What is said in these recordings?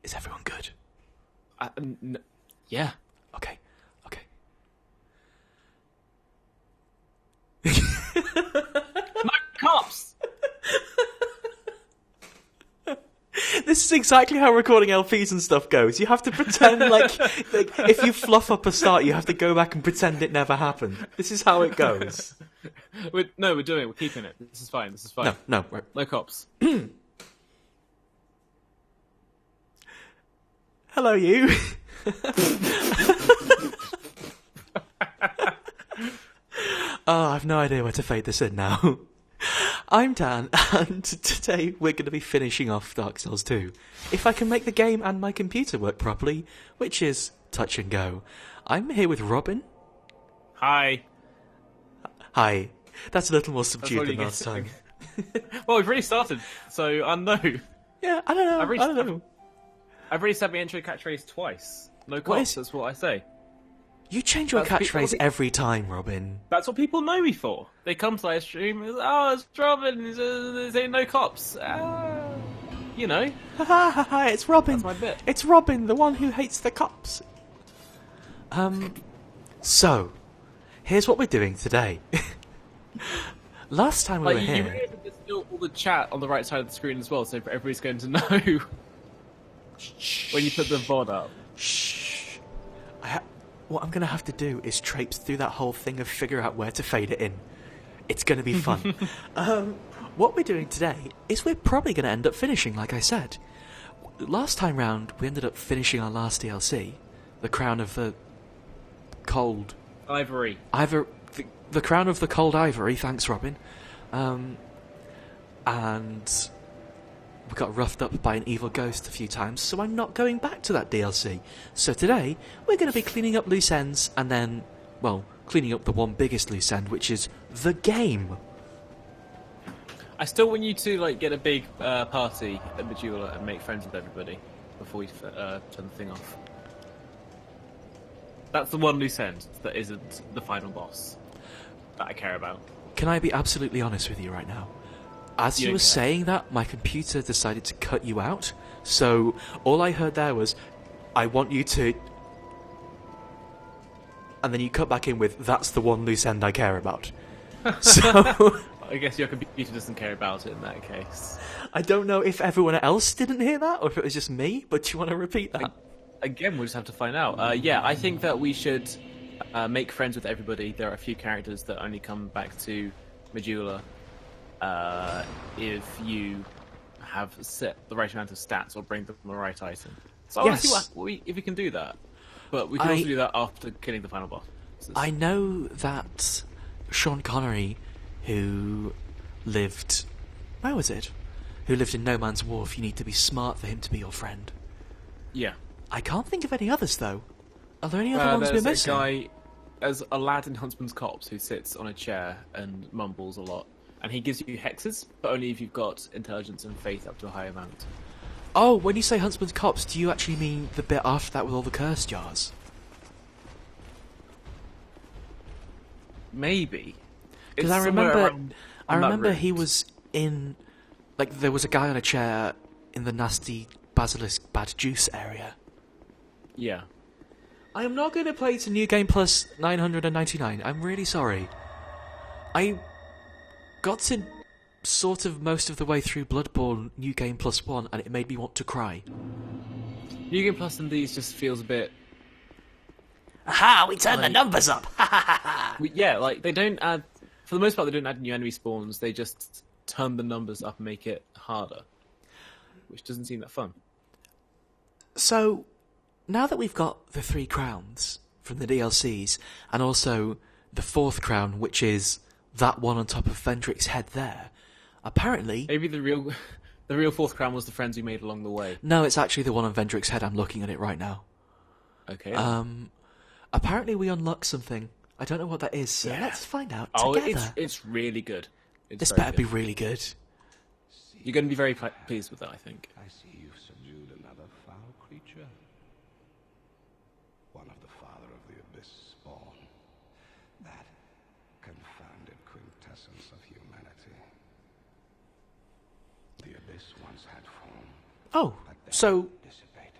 Is everyone good? Yeah. Okay. Okay. No cops! This is exactly how recording LPs and stuff goes. You have to pretend like if you fluff up a start, you have to go back and pretend it never happened. This is how it goes. We're doing it. We're keeping it. This is fine. This is fine. No. Right. No cops. Hello, you. Oh, I've no idea where to fade this in now. I'm Dan, and today we're going to be finishing off Dark Souls 2. If I can make the game and my computer work properly, which is touch and go. I'm here with Robin. Hi. Hi. That's a little more That's subdued all than you last get. time. Well, we've already started, so I know. Yeah, I don't know. I've I don't know. I've already said my intro catchphrase twice. No What cops, is- that's what I say. You change your That's catchphrase people- every time, Robin. That's what people know me for. They come to live stream, it's Robin, they say no cops. You know, Ha ha ha ha, it's Robin. that's my bit. It's Robin, the one who hates the cops. So, here's what we're doing today. Last time we were You here... really have to distill all the chat on the right side of the screen as well, so everybody's going to know when you put the VOD up. Shh. What I'm going to have to do is traipse through that whole thing and figure out where to fade it in. It's going to be fun. What we're doing today is we're probably going to end up finishing, like I said. Last time round, we ended up finishing our last DLC, The Crown of the Cold... Ivory. The Crown of the Cold Ivory, thanks Robin. And we got roughed up by an evil ghost a few times, so I'm not going back to that DLC. So today, we're going to be cleaning up loose ends, and then, well, cleaning up the one biggest loose end, which is the game. I still want you to get a big party at Majula and make friends with everybody before we turn the thing off. That's the one loose end that isn't the final boss that I care about. Can I be absolutely honest with you right now? As you were saying that, my computer decided to cut you out, so all I heard there was, I want you to... And then you cut back in with, that's the one loose end I care about. So... I guess your computer doesn't care about it in that case. I don't know if everyone else didn't hear that, or if it was just me, but do you want to repeat that? Again, we'll just have to find out. Yeah, I think that we should make friends with everybody. There are a few characters that only come back to Majula if you have set the right amount of stats or bring them the right item. So I want to see if we can do that. But we can also do that after killing the final boss. I know that Sean Connery, who lived... Where was it? Who lived in No Man's Wharf, you need to be smart for him to be your friend. Yeah. I can't think of any others, though. Are there any other ones we're missing? There's a guy, as a lad in Huntsman's Cops, who sits on a chair and mumbles a lot. And he gives you hexes, but only if you've got intelligence and faith up to a high amount. Oh, when you say Huntsman's Cops, do you actually mean the bit after that with all the curse jars? Maybe. Because I remember he was in... there was a guy on a chair in the nasty basilisk bad juice area. Yeah. I am not going to play to New Game Plus 999. I'm really sorry. I got to sort of most of the way through Bloodborne New Game Plus 1 and it made me want to cry. New Game Plus and these just feels a bit... Aha, we turned the numbers up! Yeah, they don't add... For the most part, they don't add new enemy spawns. They just turn the numbers up and make it harder. Which doesn't seem that fun. So, now that we've got the 3 crowns from the DLCs, and also the 4th crown, which is that one on top of Vendrick's head there, apparently... Maybe the real 4th crown was the friends we made along the way. No, it's actually the one on Vendrick's head. I'm looking at it right now. Okay. Apparently we unlock something. I don't know what that is, so let's find out together. It's really good. This better be really good. You're going to be very pleased with that, I think. I see you've subdued another foul creature. One of the father of the Abyss spawn. That confounded quintessence of humanity. The Abyss once had form. Oh, But then so dissipated.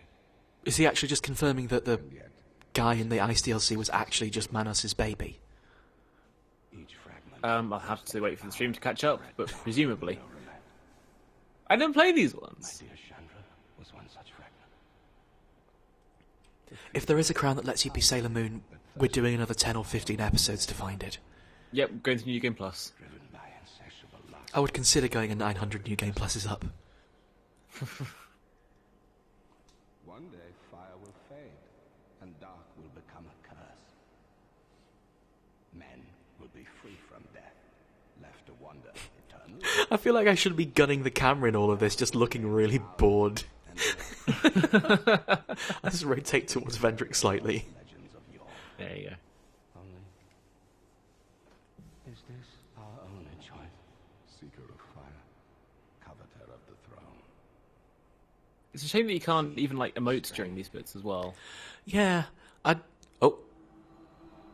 Is he actually just confirming that the guy in the Ice DLC was actually just Manos' baby? Each fragment I'll have to wait for the stream to catch up, but presumably. I didn't play these ones. dear Chandra was one such fragment. If there is a crown that lets you be Sailor Moon, we're doing another 10 or 15 episodes to find it. Yep, going to New Game Plus. Driven by insatiable lust. I would consider going a 900 New Game Pluses up. One day fire will fade, and dark will become a curse. Men will be free from death, left to wander eternally. I feel like I should be gunning the camera in all of this, just looking really bored. I'll just rotate towards Vendrick slightly. Legends of yore. There you go. Only, is this our only choice? Seeker of fire, coveter of the throne. It's a shame that you can't even like emote during these bits as well. Yeah, Oh,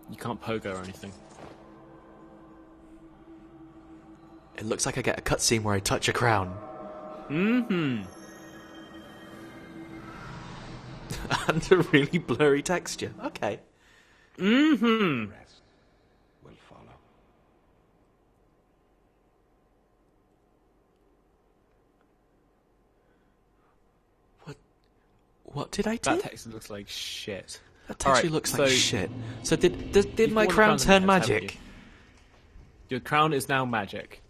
You can't pogo or anything. it looks like I get a cutscene where I touch a crown. Mm-hmm. And a really blurry texture. Okay. Mm-hmm. Rest will follow. What did I do? That text looks like shit. That actually Alright, looks so like shit. So did you've my worn the crown crown turn in the past, haven't magic? you? Your crown is now magic.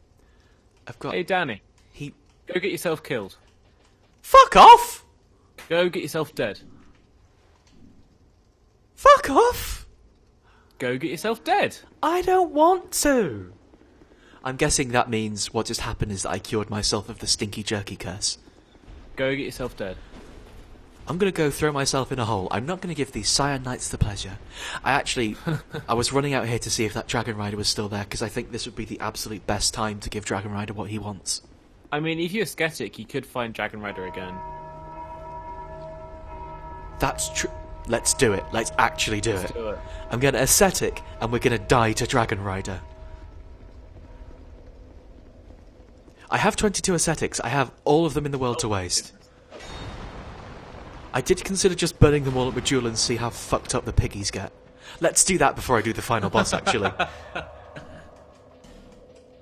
I've got... Hey, Danny, He... go get yourself killed. Fuck off! Go get yourself dead. Fuck off! Go get yourself dead. I don't want to! I'm guessing that means what just happened is that I cured myself of the stinky jerky curse. Go get yourself dead. I'm gonna go throw myself in a hole. I'm not gonna give these Cyan Knights the pleasure. I was running out here to see if that Dragon Rider was still there, because I think this would be the absolute best time to give Dragon Rider what he wants. I mean, if you're skeptic, you could find Dragon Rider again. That's true. Let's do it. Let's actually do it. Do it. I'm gonna ascetic, and we're gonna die to Dragon Rider. I have 22 ascetics. I have all of them in the world to waste. I did consider just burning them all at Majula and see how fucked up the piggies get. Let's do that before I do the final boss, actually.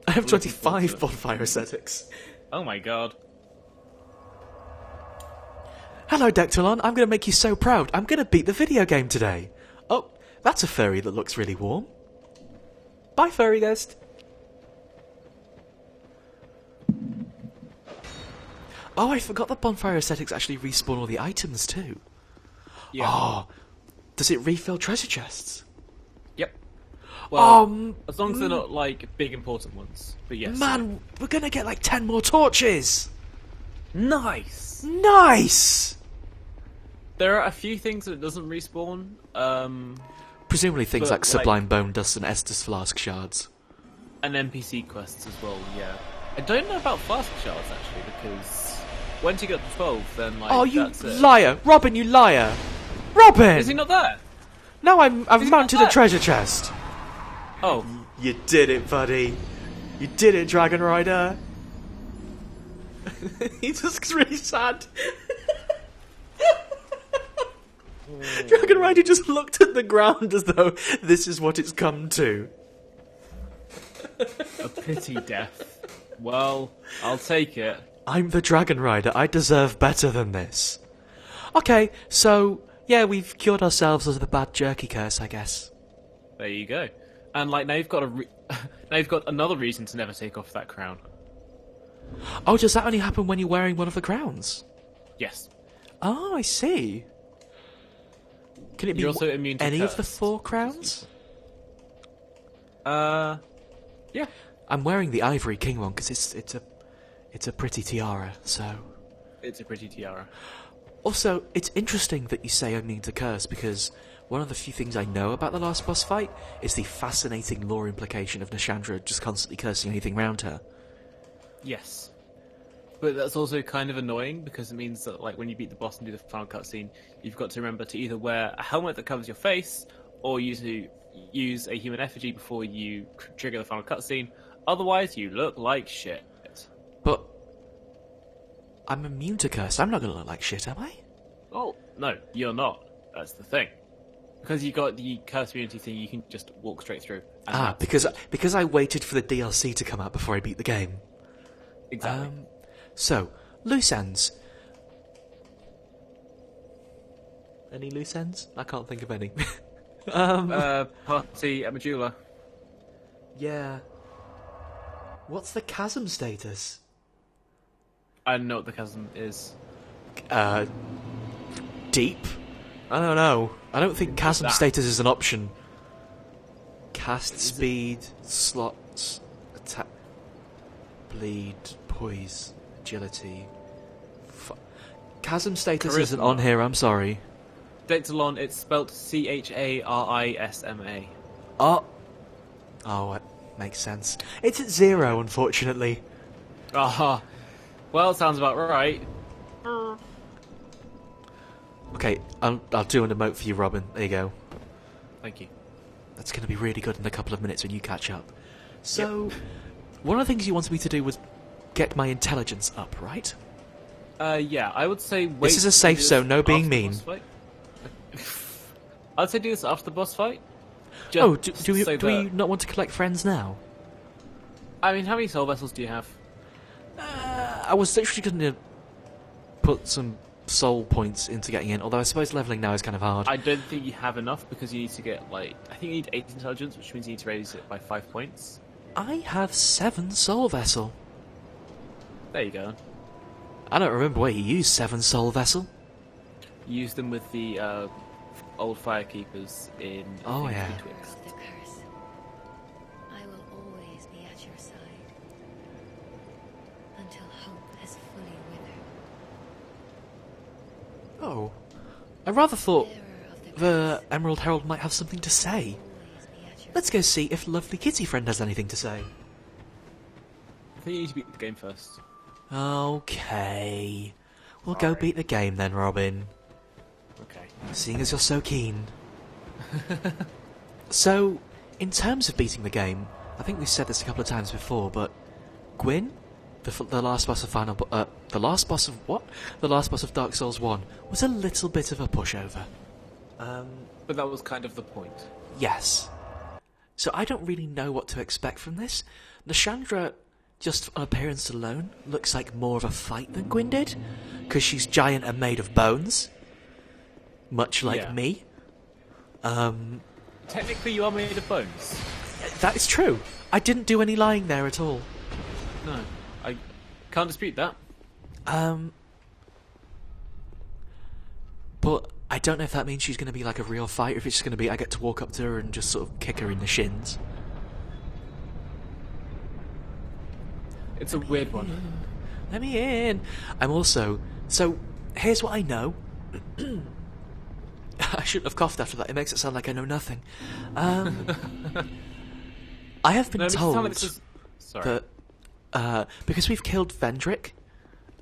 I have 25 bonfire ascetics. Oh my god. Hello, Dectalon. I'm going to make you so proud. I'm going to beat the video game today. Oh, that's a furry that looks really warm. Bye, furry ghost. Oh, I forgot that bonfire ascetics actually respawn all the items too. Yeah. Oh, does it refill treasure chests? Yep. Well, Oh, as long as they're not like big important ones. But yes. man, we're going to get like 10 more torches. Nice. Nice! There are a few things that it doesn't respawn. Presumably things But, like Sublime Bone Dust and Estus Flask Shards. And NPC quests as well. Yeah. I don't know about flask shards actually, because once you get to 12, then like Oh, you that's it. liar! Robin, you liar! Robin! Is he not there? No, I've he not mounted a there? treasure chest. Oh. You did it, buddy. You did it, Dragon Rider. He just looks really sad. Dragon Rider just looked at the ground as though this is what it's come to. A pity death. Well, I'll take it. I'm the Dragon Rider. I deserve better than this. Okay, so yeah, we've cured ourselves of the bad jerky curse, I guess. There you go. And like now you've got now you've got another reason to never take off that crown. Oh, does that only happen when you're wearing one of the crowns? Yes. Oh, I see. Can it be You're also immune to any of the curse. 4 crowns? Yeah. I'm wearing the Ivory King one because it's a pretty tiara. So It's a pretty tiara. also it's interesting that you say immune to curse, because one of the few things I know about the last boss fight is the fascinating lore implication of Nashandra just constantly cursing anything around her. Yes. But that's also kind of annoying because it means that like when you beat the boss and do the final cutscene, you've got to remember to either wear a helmet that covers your face or use a human effigy before you trigger the final cutscene. Otherwise, you look like shit. But I'm immune to curse. I'm not going to look like shit, am I? Oh, no, you're not. That's the thing. Because you got the curse immunity thing, you can just walk straight through. And because I waited for the DLC to come out before I beat the game. Exactly. So, loose ends. Any loose ends? I can't think of any. Party at Medulla. Yeah. What's the chasm status? I don't know what the chasm is. Deep? I don't know. I don't think chasm status is an option. Cast speed, slots, attack, bleed, poise, agility. Chasm status isn't on here, I'm sorry. Dectalon, it's spelt Charisma. Oh, it makes sense. It's at 0, unfortunately. Ah, well, sounds about right. Okay, I'll do an emote for you, Robin. There you go. Thank you. That's going to be really good in a couple of minutes when you catch up. So, one of the things you wanted me to do was get my intelligence up, right? Yeah, I would say wait. This is a safe zone, no being mean. I'd say do this after the boss fight. Do we not want to collect friends now? I mean, how many soul vessels do you have? I was literally going to put some soul points into getting in, although I suppose leveling now is kind of hard. I don't think you have enough because you need to get, I think you need 8 intelligence, which means you need to raise it by 5 points. I have 7 soul vessel. There you go. I don't remember where you used 7 soul vessel. Use them with the old firekeepers in Oh, yeah. Twigs. The curse. I will always be at your side until hope has fully withered. Oh. I rather thought Bearer of the Emerald Herald might have something to say. always be at your Let's go see if lovely kitty friend has anything to say. I think you need to beat the game first. Okay. We'll go beat the game then, Robin. Okay. Seeing as you're so keen. So, in terms of beating the game, I think we've said this a couple of times before, but Gwyn, the last boss of the last boss of what? The last boss of Dark Souls 1 was a little bit of a pushover. But that was kind of the point. Yes. So I don't really know what to expect from this. Nashandra, just on appearance alone, looks like more of a fight than Gwyn did, because she's giant and made of bones. Much like me. Technically, you are made of bones. That is true. I didn't do any lying there at all. No, I can't dispute that. But I don't know if that means she's going to be like a real fight, or if it's just going to be I get to walk up to her and just sort of kick her in the shins. It's a weird one. Let me in. I'm also... So, here's what I know. I shouldn't have coughed after that. It makes it sound like I know nothing. I have been told that because we've killed Vendrick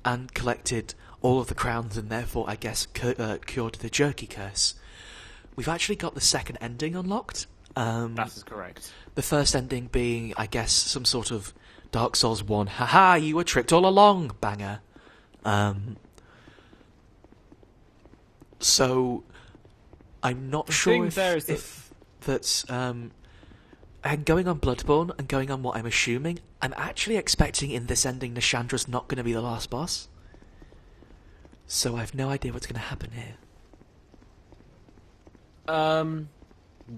and collected all of the crowns and therefore, I guess, cured the jerky curse, we've actually got the second ending unlocked. That is correct. The first ending being, I guess, some sort of Dark Souls 1, haha, you were tricked all along, banger. So, I'm not sure if that's... and going on Bloodborne and going on what I'm assuming, I'm actually expecting in this ending Nashandra's not going to be the last boss. So I have no idea what's going to happen here.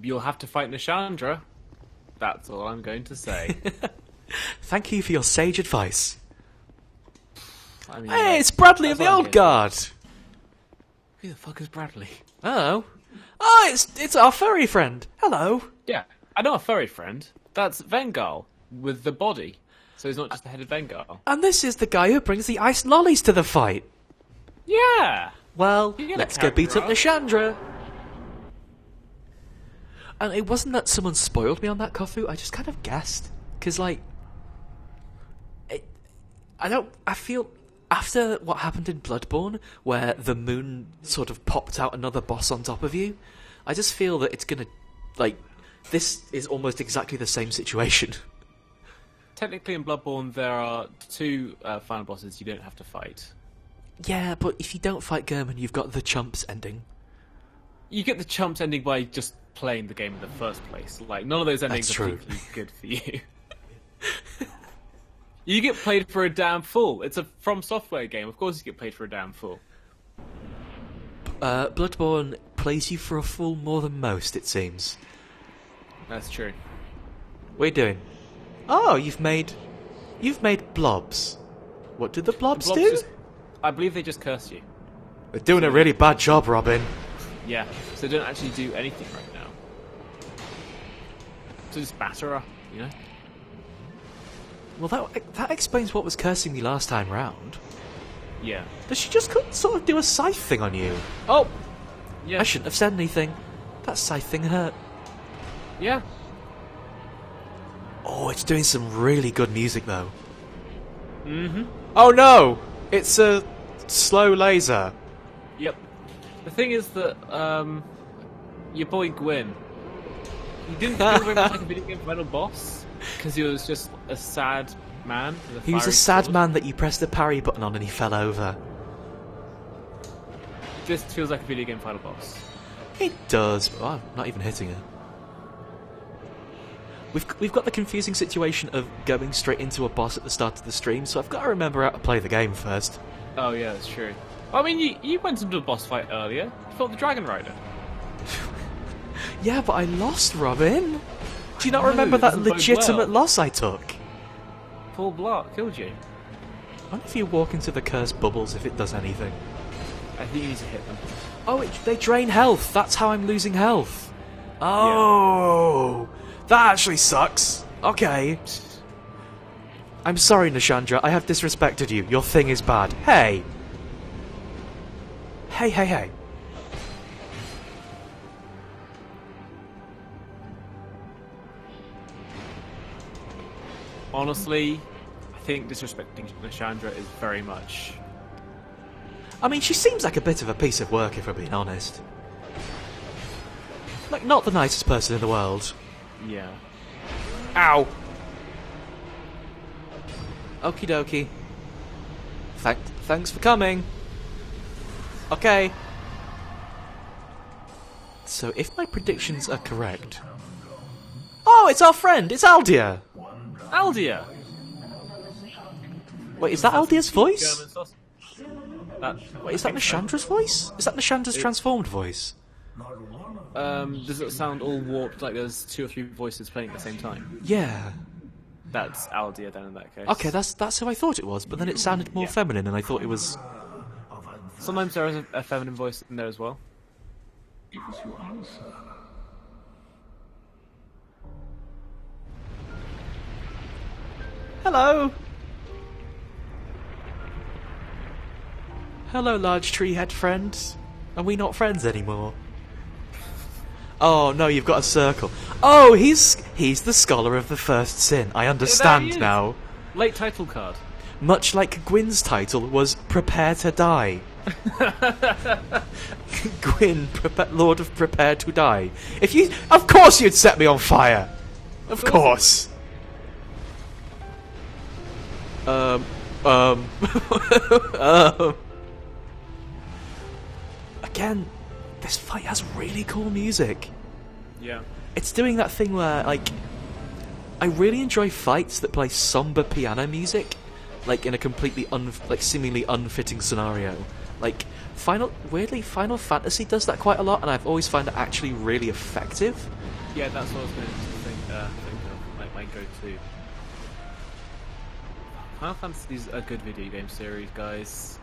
You'll have to fight Nashandra. That's all I'm going to say. Thank you for your sage advice. I mean, Hey, it's Bradley of the Old Guard! Who the fuck is Bradley? Oh. Oh, it's our furry friend. Hello. Yeah, I know a furry friend. That's Vengal with the body. So he's not just the head of Vengal. And this is the guy who brings the iced lollies to the fight. Yeah! Well, You get a let's go beat up character Nashandra. And it wasn't that someone spoiled me on that Kofu, I just kind of guessed. Because, I feel, after what happened in Bloodborne, where the moon sort of popped out another boss on top of you, I just feel that it's gonna, this is almost exactly the same situation. Technically in Bloodborne there are 2 final bosses you don't have to fight. Yeah, but if you don't fight German, you've got the chumps ending. You get the chumps ending by just playing the game in the first place. Like, none of those endings That's are true. particularly good for you. You get played for a damn fool. It's a From Software game. Of course you get played for a damn fool. Bloodborne plays you for a fool more than most, it seems. That's true. What are you doing? Oh, you've made blobs. What did the blobs, Blobs do? I believe they just curse you. They're doing a really bad job, Robin. Yeah, so they don't actually do anything right now. So just batter her, you know? Well, that explains what was cursing me last time round. Yeah. Does she just sort of do a scythe thing on you? Oh! Yeah. I shouldn't have said anything. That scythe thing hurt. Yeah. Oh, it's doing some really good music, though. Mm-hmm. Oh no! It's a slow laser. Yep. The thing is that, your boy Gwyn, he didn't feel very much like a video game final boss, because he was just a sad man. With a He was a fiery sad sword. man that you pressed the parry button on and he fell over. This feels like a video game final boss. It does, but I'm not even hitting her. We've got the confusing situation of going straight into a boss at the start of the stream, so I've got to remember how to play the game first. Oh yeah, that's true. I mean, you went into a boss fight earlier. You fought the Dragon Rider. Yeah, but I lost, Robin. Do you not No, remember it that doesn't bode legitimate well. loss I took? Full block killed you. I wonder if you walk into the cursed bubbles if it does anything. I think you need to hit them. Oh, they drain health. That's how I'm losing health. Oh, that actually sucks. Okay. I'm sorry, Nishandra. I have disrespected you. Your thing is bad. Hey. Hey. Honestly, I think disrespecting Nishandra is very much... I mean, she seems like a bit of a piece of work, if we're being honest. Like, not the nicest person in the world. Yeah. Ow. Okie dokie. Thanks for coming. Okay. So, if my predictions are correct... Oh, it's our friend! It's Aldia! Aldia! Wait, is that Aldia's voice? German sausage. Wait, is that Nishandra's voice? Is that Nishandra's transformed voice? Does it sound all warped like there's 2 or 3 voices playing at the same time? Yeah. That's Aldia then in that case. Okay, that's who I thought it was, but then it sounded more Yeah. feminine and I thought it was... Sometimes there is a feminine voice in there as well. Hello! Hello, large tree head friend. Are we not friends anymore? Oh no, you've got a circle. Oh, he's the scholar of the first sin. I There he understand is. now. Late title card. Much like Gwyn's title was Prepare to Die. Gwyn, Lord of Prepare to Die. Of course you'd set me on fire. Of course. Again, this fight has really cool music. Yeah. It's doing that thing where, like, I really enjoy fights that play somber piano music, like in a completely seemingly unfitting scenario. Like, weirdly, Final Fantasy does that quite a lot, and I've always found it actually really effective. Yeah, that's what I was going to think of, like my go-to. Final Fantasy's a good video game series, guys.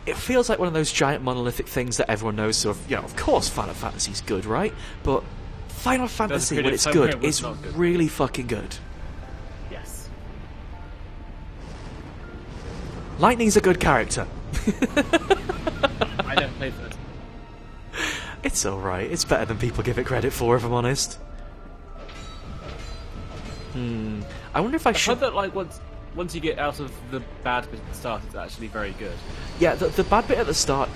It feels like one of those giant monolithic things that everyone knows, sort of, of course Final Fantasy's good, right? But Final Fantasy, period when of it's time where good, it was is not good. really fucking good. Yes. Lightning's a good character. I never played that. It's alright, it's better than people give it credit for, if I'm honest. I wonder if I I should... heard that like once you get out of the bad bit at the start, it's actually very good. Yeah, the bad bit at the start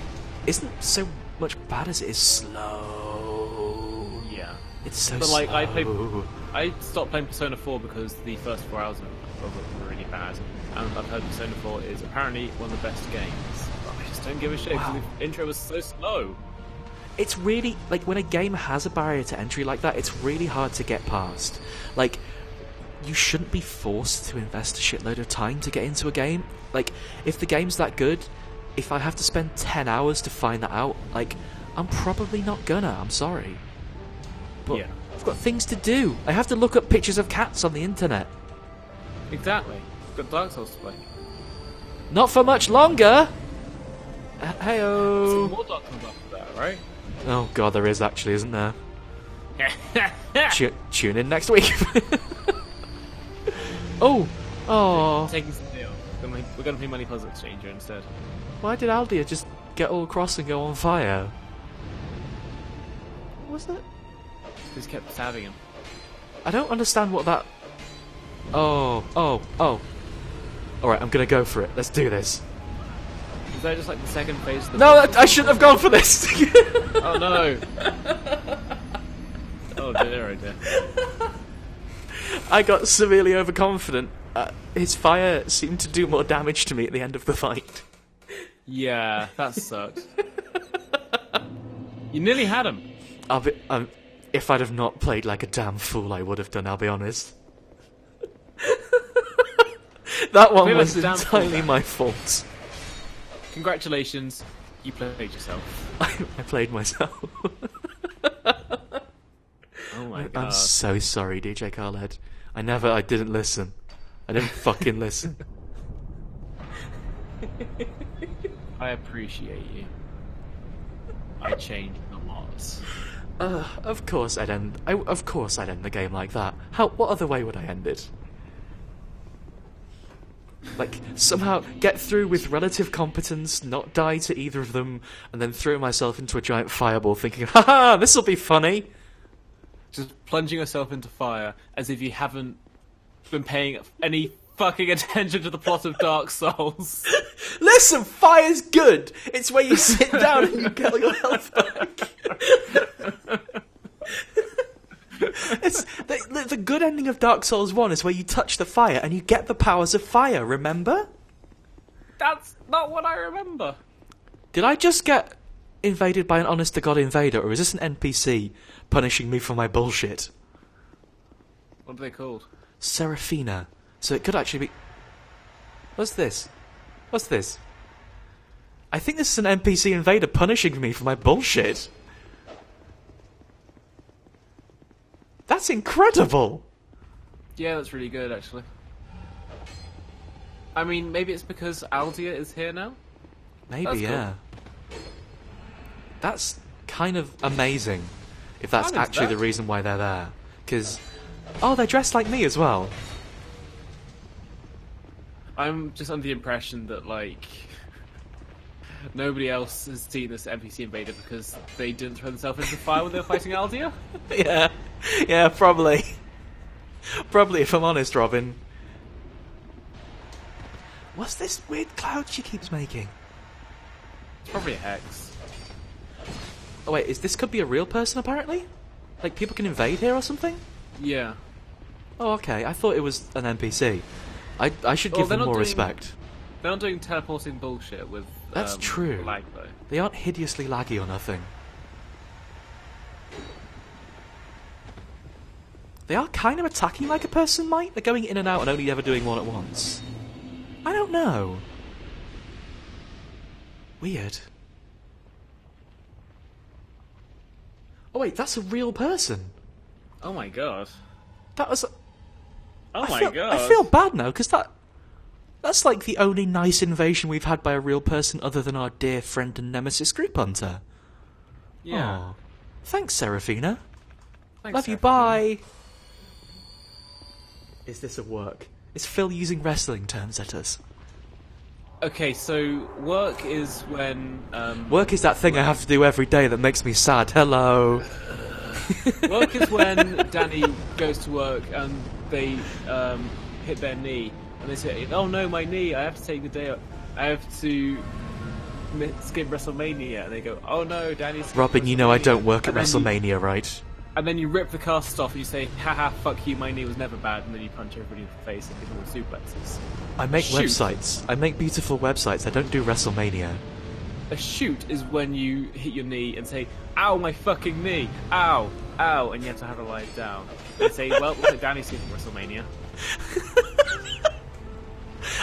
isn't so much bad as it is slow. Yeah. It's so But like slow. I stopped playing Persona 4 because the first 4 hours of it were really bad. and I've heard Persona 4 is apparently one of the best games. But I just don't give a shit because the intro was so slow. It's really, like, when a game has a barrier to entry like that, it's really hard to get past. Like, you shouldn't be forced to invest a shitload of time to get into a game. Like, if the game's that good, if I have to spend 10 hours to find that out, like, I'm probably not gonna, I'm sorry. But Yeah. I've got things to do. I have to look up pictures of cats on the internet. Exactly. Got Dark Souls to play. Not for much longer! Some Hey-oh! more Dark Souls after that, right? Oh god, there is actually, isn't there? Tune in next week. Oh! Taking some deal. We're going to play Money Puzzle Exchanger instead. Why did Aldia just get all cross and go on fire? What was that? Just kept stabbing him. I don't understand what that... Oh. Alright, I'm gonna go for it. Let's do this. Is that just like the second phase of the No, I shouldn't have gone for this! Oh no! Oh dear, oh dear. I got severely overconfident. His fire seemed to do more damage to me at the end of the fight. Yeah, that sucked. You nearly had him. If I'd have not played like a damn fool, I would have done, I'll be honest. That one Feel like was a damn fool, entirely Dan. my fault. Congratulations, you played yourself. I played myself. Oh my god. I'm so sorry, DJ Carlhead. I didn't listen. I didn't fucking listen. I appreciate you. I changed a lot. Of course I'd end the game like that. What other way would I end it? Like, somehow get through with relative competence, not die to either of them, and then throw myself into a giant fireball thinking, haha, this'll be funny! Just plunging yourself into fire as if you haven't been paying any fucking attention to the plot of Dark Souls. Listen, fire's good! It's where you sit down and you get all your health back. It's the good ending of Dark Souls 1 is where you touch the fire and you get the powers of fire, remember? That's not what I remember. Did I just get invaded by an honest-to-God invader, or is this an NPC punishing me for my bullshit? What are they called? Seraphina. So it could actually be... What's this? I think this is an NPC invader punishing me for my bullshit. That's incredible! Yeah, that's really good, actually. I mean, maybe it's because Aldia is here now? Maybe, That's cool. yeah. That's kind of amazing, if that's I'm into actually that. the reason why they're there. Because, oh, they're dressed like me as well. I'm just under the impression that, like, nobody else has seen this NPC invader because they didn't throw themselves into the fire when they were fighting Aldia. Yeah, probably. Probably, if I'm honest, Robin. What's this weird cloud she keeps making? It's probably a hex. Oh wait, this could be a real person apparently? Like people can invade here or something? Yeah. Oh okay, I thought it was an NPC. I should Well, give they're them not more doing- respect. They're not doing teleporting bullshit with That's true. lag, though. They aren't hideously laggy or nothing. They are kind of attacking like a person might. They're going in and out and only ever doing one at once. I don't know. Weird. Oh wait, that's a real person. Oh my god. That was... Oh my feel, god. I feel bad now, because that's like the only nice invasion we've had by a real person other than our dear friend and nemesis Group Hunter. Yeah. Aw. Thanks, Seraphina. Thanks, Love you, Seraphina. bye! Is this a work? Is Phil using wrestling terms at us? Okay, so work is when Work is that thing I have to do every day that makes me sad. Hello. work is when Danny goes to work and they hit their knee and they say, "Oh no, my knee! I have to take the day. I have to skip WrestleMania." And they go, "Oh no, Danny's." Robin, you know I don't work at And then WrestleMania, right? And then you rip the cast off and you say, haha, fuck you, my knee was never bad, and then you punch everybody in the face and give them all suplexes. I make Shoot. websites. I make beautiful websites. I don't do WrestleMania. A shoot is when you hit your knee and say, ow, my fucking knee, ow, ow, and you have to have it lie down. And say, well, looks like Danny's seen WrestleMania.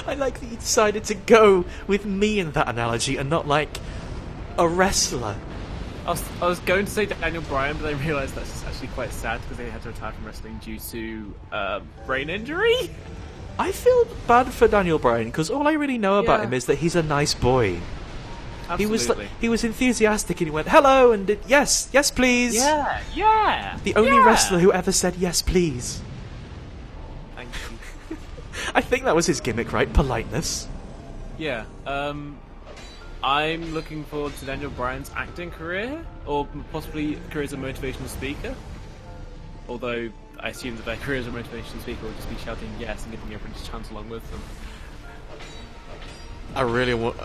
I like that you decided to go with me in that analogy and not like a wrestler. I was going to say Daniel Bryan, but I realised that's just actually quite sad because they had to retire from wrestling due to brain injury. I feel bad for Daniel Bryan because all I really know about Yeah. him is that he's a nice boy. Absolutely. He was enthusiastic and he went hello and did yes please. Yeah. The only wrestler who ever said yes please. Thank you. I think that was his gimmick, right? Politeness. Yeah. I'm looking forward to Daniel Bryan's acting career, or possibly career as a motivational speaker. Although I assume that their career as a motivational speaker will just be shouting yes and giving everyone a chance along with them. I really want.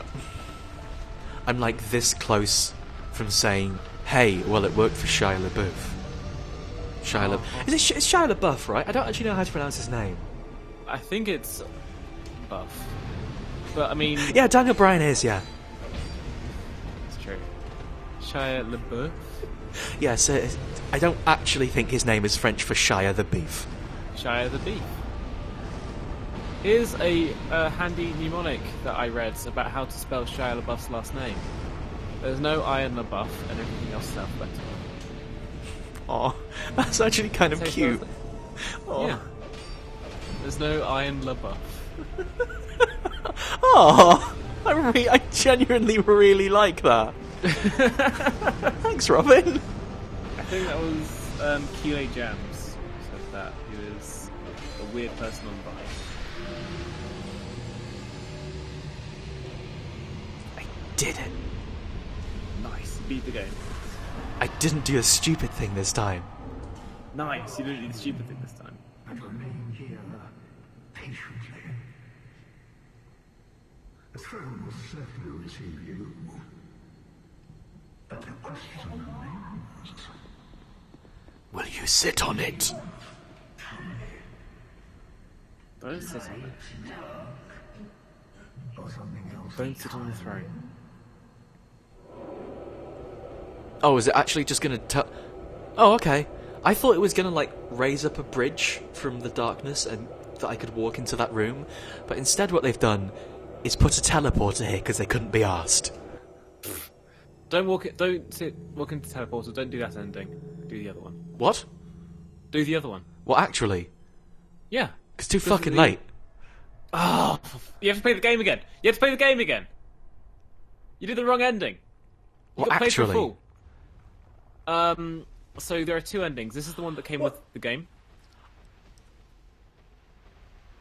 I'm like this close from saying, "Hey, well, it worked for Shia LaBeouf." Is it it's Shia LaBeouf, right? I don't actually know how to pronounce his name. I think it's Buff, but I mean, Yeah, Daniel Bryan is. Yeah. it's true. Shia LaBeouf. Yeah. So I don't actually think his name is French for Shia the Beef. Shia the Beef. Here's a handy mnemonic that I read about how to spell Shia LaBeouf's last name. There's no I in LaBeouf, and everything else is alphabetical. Oh, that's actually kind of So cute. Oh. Yeah. There's no I in LaBeouf. Oh, I genuinely really like that. Thanks, Robin. I think that was Keeley Jams who said that. He was a weird person on Vine. Did it. Nice. Beat the game. I didn't do a stupid thing this time. Nice. You didn't do the stupid thing this time. And remain here patiently. The throne will certainly receive you. But the question remains. Will you sit on it? Don't sit on it. Or something else. Don't sit on the throne. Oh, is it actually just gonna Oh, okay. I thought it was gonna, like, raise up a bridge from the darkness and that I could walk into that room. But instead what they've done is put a teleporter here because they couldn't be asked. Don't walk into teleporter. Don't do that ending. Do the other one. What? Do the other one. Well, actually, Yeah. it's too fucking late. Oh, you have to play the game again. You have to play the game again. You did the wrong ending. You Well, got played for a actually... fool. So there are two endings. This is the one that came with the game.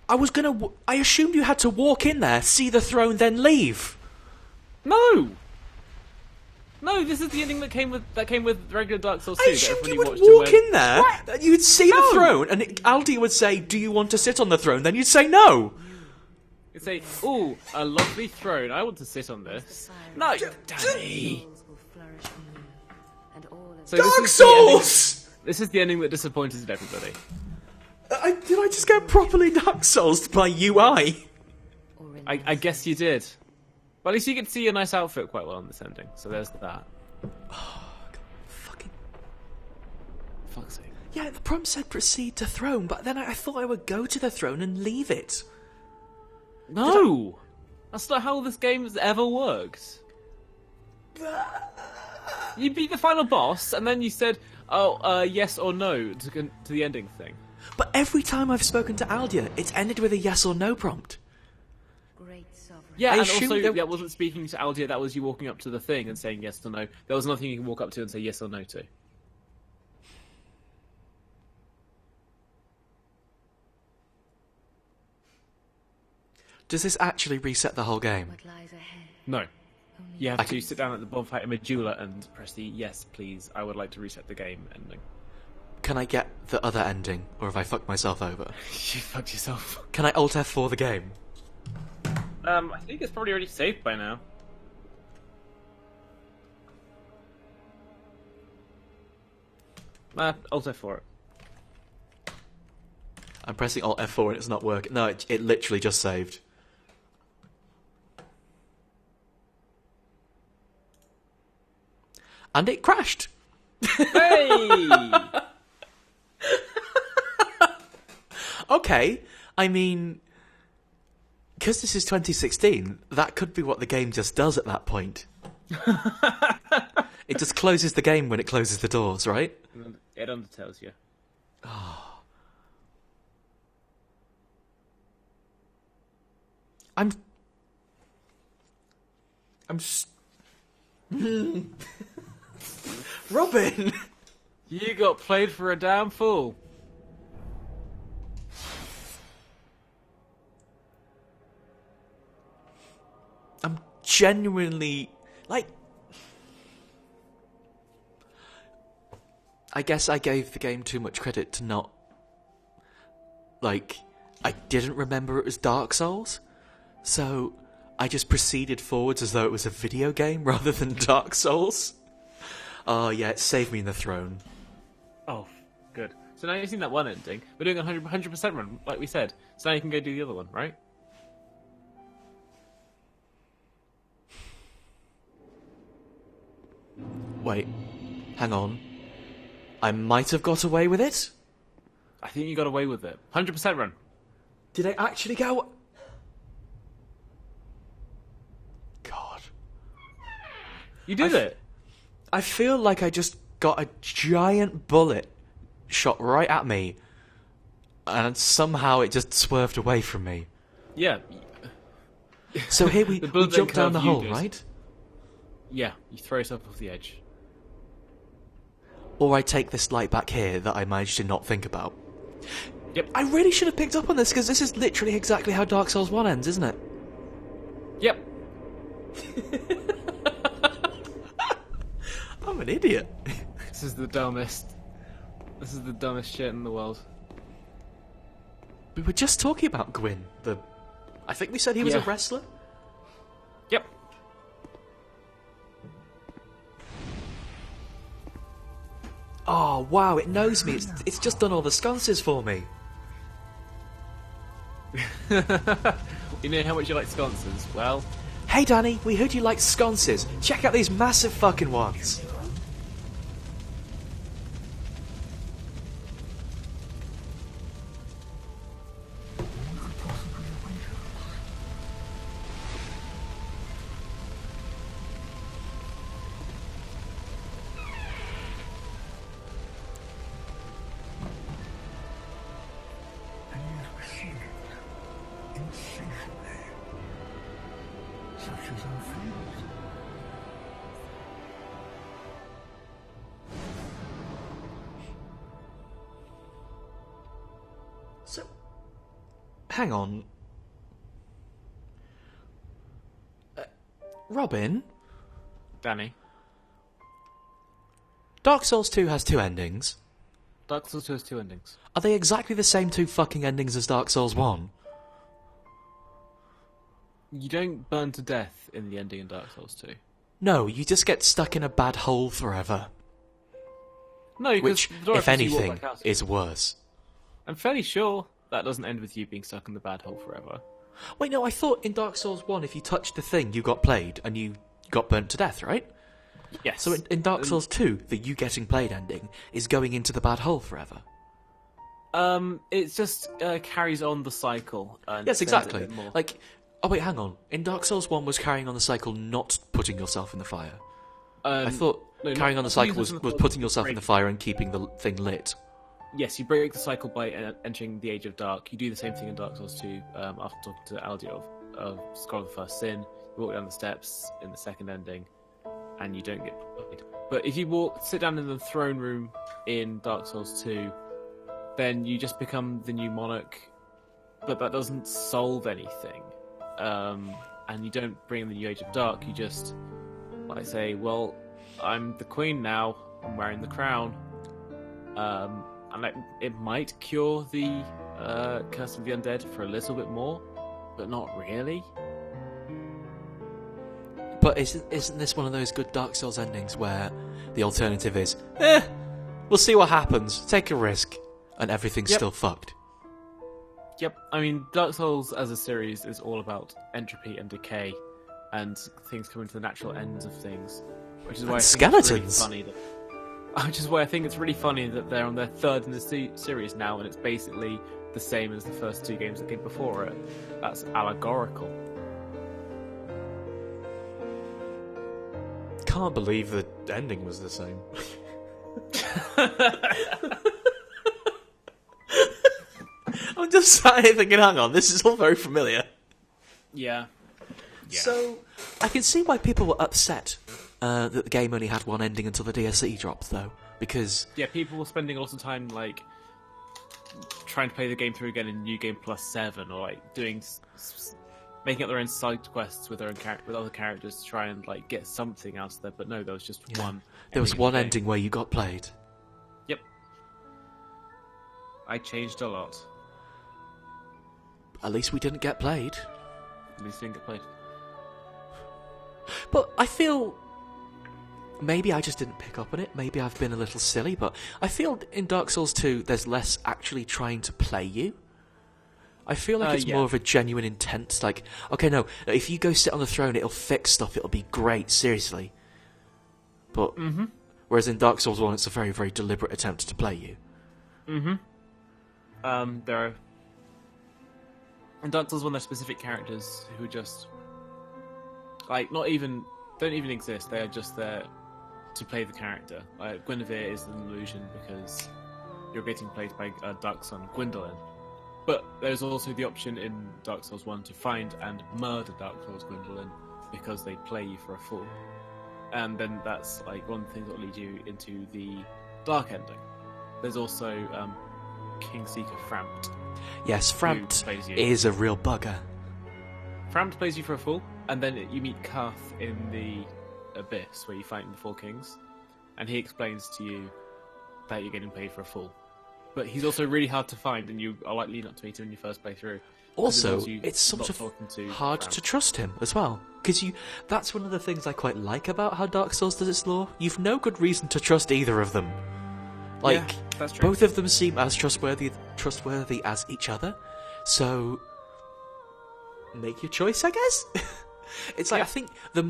I assumed you had to walk in there, see the throne, then leave. No, this is the ending that came with regular Dark Souls 2. I that assumed everybody you would watched and walk went, in there, "What?" you'd see the No. throne, and Aldi would say, "Do you want to sit on the throne?" Then you'd say no. You'd say, "Ooh, a lovely throne. I want to sit on this." No, Danny. So Dark this is the ending- Souls! This is the ending that disappointed everybody. Did I just get properly Dark Souls by UI? I guess you did. But at least you get to see your nice outfit quite well on this ending. So there's that. Fucking... Fuck's sake. Yeah, the prompt said proceed to throne, but then I thought I would go to the throne and leave it. No! That's not how this game has ever worked. You beat the final boss, and then you said, yes or no to the ending thing. But every time I've spoken to Aldia, it's ended with a yes or no prompt. Great sovereign. Yeah, I and assumed also, that- that wasn't speaking to Aldia, that was you walking up to the thing and saying yes or no. There was nothing you can walk up to and say yes or no to. Does this actually reset the whole game? What lies ahead? No. Only You have to sit down at the bonfire in Medulla and press the yes, please, I would like to reset the game ending. Can I get the other ending, or have I fucked myself over? You fucked yourself. Can I Alt F4 the game? I think it's probably already saved by now. Alt F4 it. I'm pressing Alt F4 and it's not working. No, it literally just saved. And it crashed. Hey! Okay, I mean, because this is 2016, that could be what the game just does at that point. It just closes the game when it closes the doors, right? It undertells you. I'm Robin! You got played for a damn fool. I'm genuinely, like... I guess I gave the game too much credit to not... Like, I didn't remember it was Dark Souls, so I just proceeded forwards as though it was a video game rather than Dark Souls. Oh yeah, it saved me in the throne. Oh, good. So now you've seen that one ending. We're doing a 100% run, like we said. So now you can go do the other one, right? Wait, hang on. I might have got away with it? I think you got away with it. 100% run. Did I actually go... God. You did it. I feel like I just got a giant bullet shot right at me, and somehow it just swerved away from me. Yeah. So here we bullet jump then down the curved you, hole, dude. right? Yeah, you throw yourself off the edge. Or I take this light back here that I managed to not think about. Yep. I really should have picked up on this, because this is literally exactly how Dark Souls 1 ends, isn't it? Yep. I'm an idiot. This is the dumbest shit in the world. We were just talking about Gwyn. I think we said he was a Yeah. wrestler? Yep. Oh, wow, it knows me. It's just done all the sconces for me. You know how much you like sconces? Well, Hey, Danny, we heard you like sconces. Check out these massive fucking ones. And yet proceeded insatiably, such as our fate. So, hang on. Robin, Danny, Dark Souls 2 has two endings. Dark Souls 2 has two endings. Are they exactly the same two fucking endings as Dark Souls 1? You don't burn to death in the ending in Dark Souls 2. No, you just get stuck in a bad hole forever. No, because Which, the door if opens, you walk anything, back out. is worse. I'm fairly sure that doesn't end with you being stuck in the bad hole forever. Wait, no, I thought in Dark Souls 1, if you touched the thing, you got played, and you got burnt to death, right? Yes. So in Dark Souls 2, the you getting played ending is going into the bad hole forever. It just carries on the cycle. And Yes, extends it a exactly. bit more. Like, oh wait, hang on. In Dark Souls 1 was carrying on the cycle not putting yourself in the fire. I thought no, carrying on the cycle was using putting yourself in the fire and keeping the thing lit. Yes, you break the cycle by entering the Age of Dark. You do the same thing in Dark Souls 2 after talking to Aldiov of Scroll of the First Sin. You walk down the steps in the second ending, and you don't get played. But if you sit down in the throne room in Dark Souls 2, then you just become the new monarch, but that doesn't solve anything. And you don't bring in the new Age of Dark, you just like say, well, I'm the queen now, I'm wearing the crown. And it might cure the Curse of the Undead for a little bit more, but not really. But isn't this one of those good Dark Souls endings where the alternative is, We'll see what happens. Take a risk. And everything's still fucked. Yep, I mean, Dark Souls as a series is all about entropy and decay, and things coming to the natural ends of things, which is why skeletons. Which is why I think it's really funny that they're on their third in the series now, and it's basically the same as the first 2 games that came before it. That's allegorical. Can't believe the ending was the same. I'm just sat here thinking, hang on, this is all very familiar. Yeah. So, I can see why people were upset that the game only had one ending until the DLC dropped, though. Because... Yeah, people were spending a lot of time, like, trying to play the game through again in New Game Plus 7, or, like, doing... making up their own side quests with their own with other characters to try and, like, get something out of there. But no, there was just one. There was one ending where you got played. Yep. I changed a lot. At least we didn't get played. At least we didn't get played. But I feel... Maybe I just didn't pick up on it. Maybe I've been a little silly, but I feel in Dark Souls 2 there's less actually trying to play you. I feel like it's more of a genuine intent. Like, okay, no, if you go sit on the throne, it'll fix stuff. It'll be great, seriously. But whereas in Dark Souls 1, it's a very, very deliberate attempt to play you. There are in Dark Souls 1, there are specific characters who just like don't even exist. They are just there to play the character. Like Guinevere is an illusion because you're getting played by Dark Sun Gwendolyn. But there's also the option in Dark Souls 1 to find and murder Dark Souls Gwendolyn because they play you for a fool. And then that's like one of the things that will lead you into the dark ending. There's also King Seeker Frampt. Yes, Frampt is a real bugger. Frampt plays you for a fool, and then you meet Karth in the Abyss where you fight the 4 kings, and he explains to you that you're getting paid for a fool. But he's also really hard to find, and you are likely not to meet him in your first playthrough. Also, it's sort of hard to trust him as well. Because that's one of the things I quite like about how Dark Souls does its lore. You've no good reason to trust either of them. Like, yeah, that's true. Both of them seem as trustworthy as each other. So, make your choice, I guess? It's like, I think the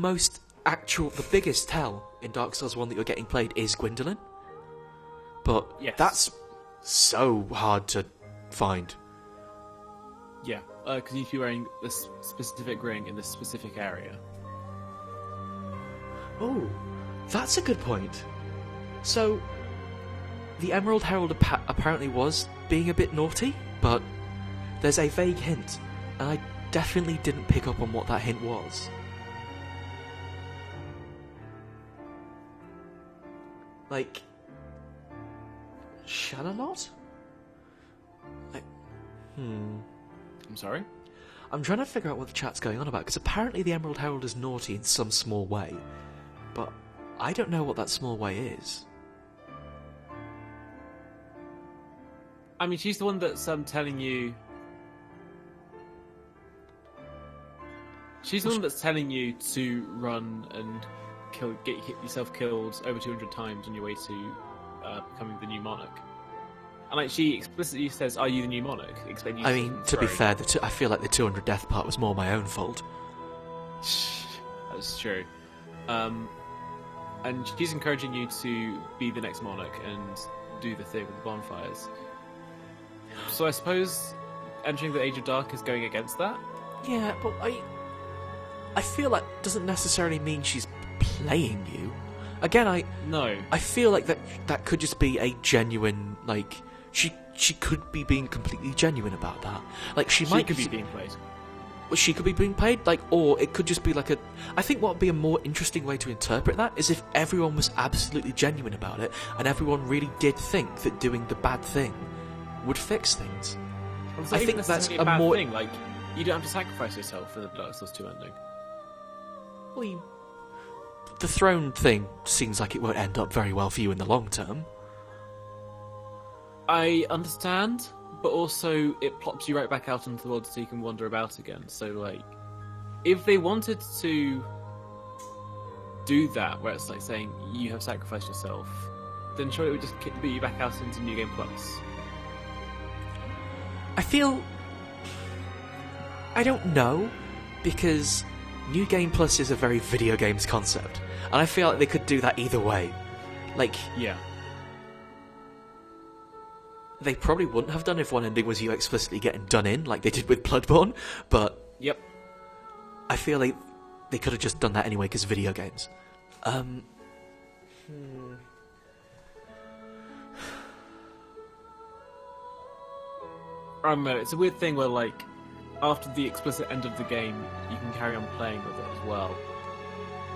biggest tell in Dark Souls 1 that you're getting played is Gwendolyn. But that's so hard to find. Yeah, because you need to be wearing this specific ring in this specific area. Oh, that's a good point. So, the Emerald Herald apparently was being a bit naughty, but there's a vague hint, and I definitely didn't pick up on what that hint was. Like, Shadowlot? I'm sorry? I'm trying to figure out what the chat's going on about, because apparently the Emerald Herald is naughty in some small way, but I don't know what that small way is. I mean, she's the one that's telling you... She's the one that's telling you to run and get yourself killed over 200 times on your way to becoming the new monarch. And like she explicitly says, "Are you the new monarch?" I mean, to be fair, I feel like the 200 death part was more my own fault. That's true. And she's encouraging you to be the next monarch and do the thing with the bonfires. So I suppose entering the Age of Dark is going against that? Yeah, but I feel like doesn't necessarily mean she's playing you. Again, I feel like that could just be a genuine, like, she could be being completely genuine about that. Like, she might be being played. Well, she could be being played, like, or it could just be like I think what would be a more interesting way to interpret that is if everyone was absolutely genuine about it, and everyone really did think that doing the bad thing would fix things. I think that's a bad thing. Like, you don't have to sacrifice yourself for the Dark Souls 2 ending. Well, the throne thing seems like it won't end up very well for you in the long term. I understand, but also it plops you right back out into the world so you can wander about again. So, like, if they wanted to do that, where it's like saying you have sacrificed yourself then surely it would just boot you back out into New Game Plus. I feel... I don't know, because New Game Plus is a very video games concept, and I feel like they could do that either way. Like, Yeah. they probably wouldn't have done if one ending was you explicitly getting done in, like they did with Bloodborne, but Yep. I feel like they could have just done that anyway because video games. I don't know, it's a weird thing where, like, after the explicit end of the game, you can carry on playing with it as well.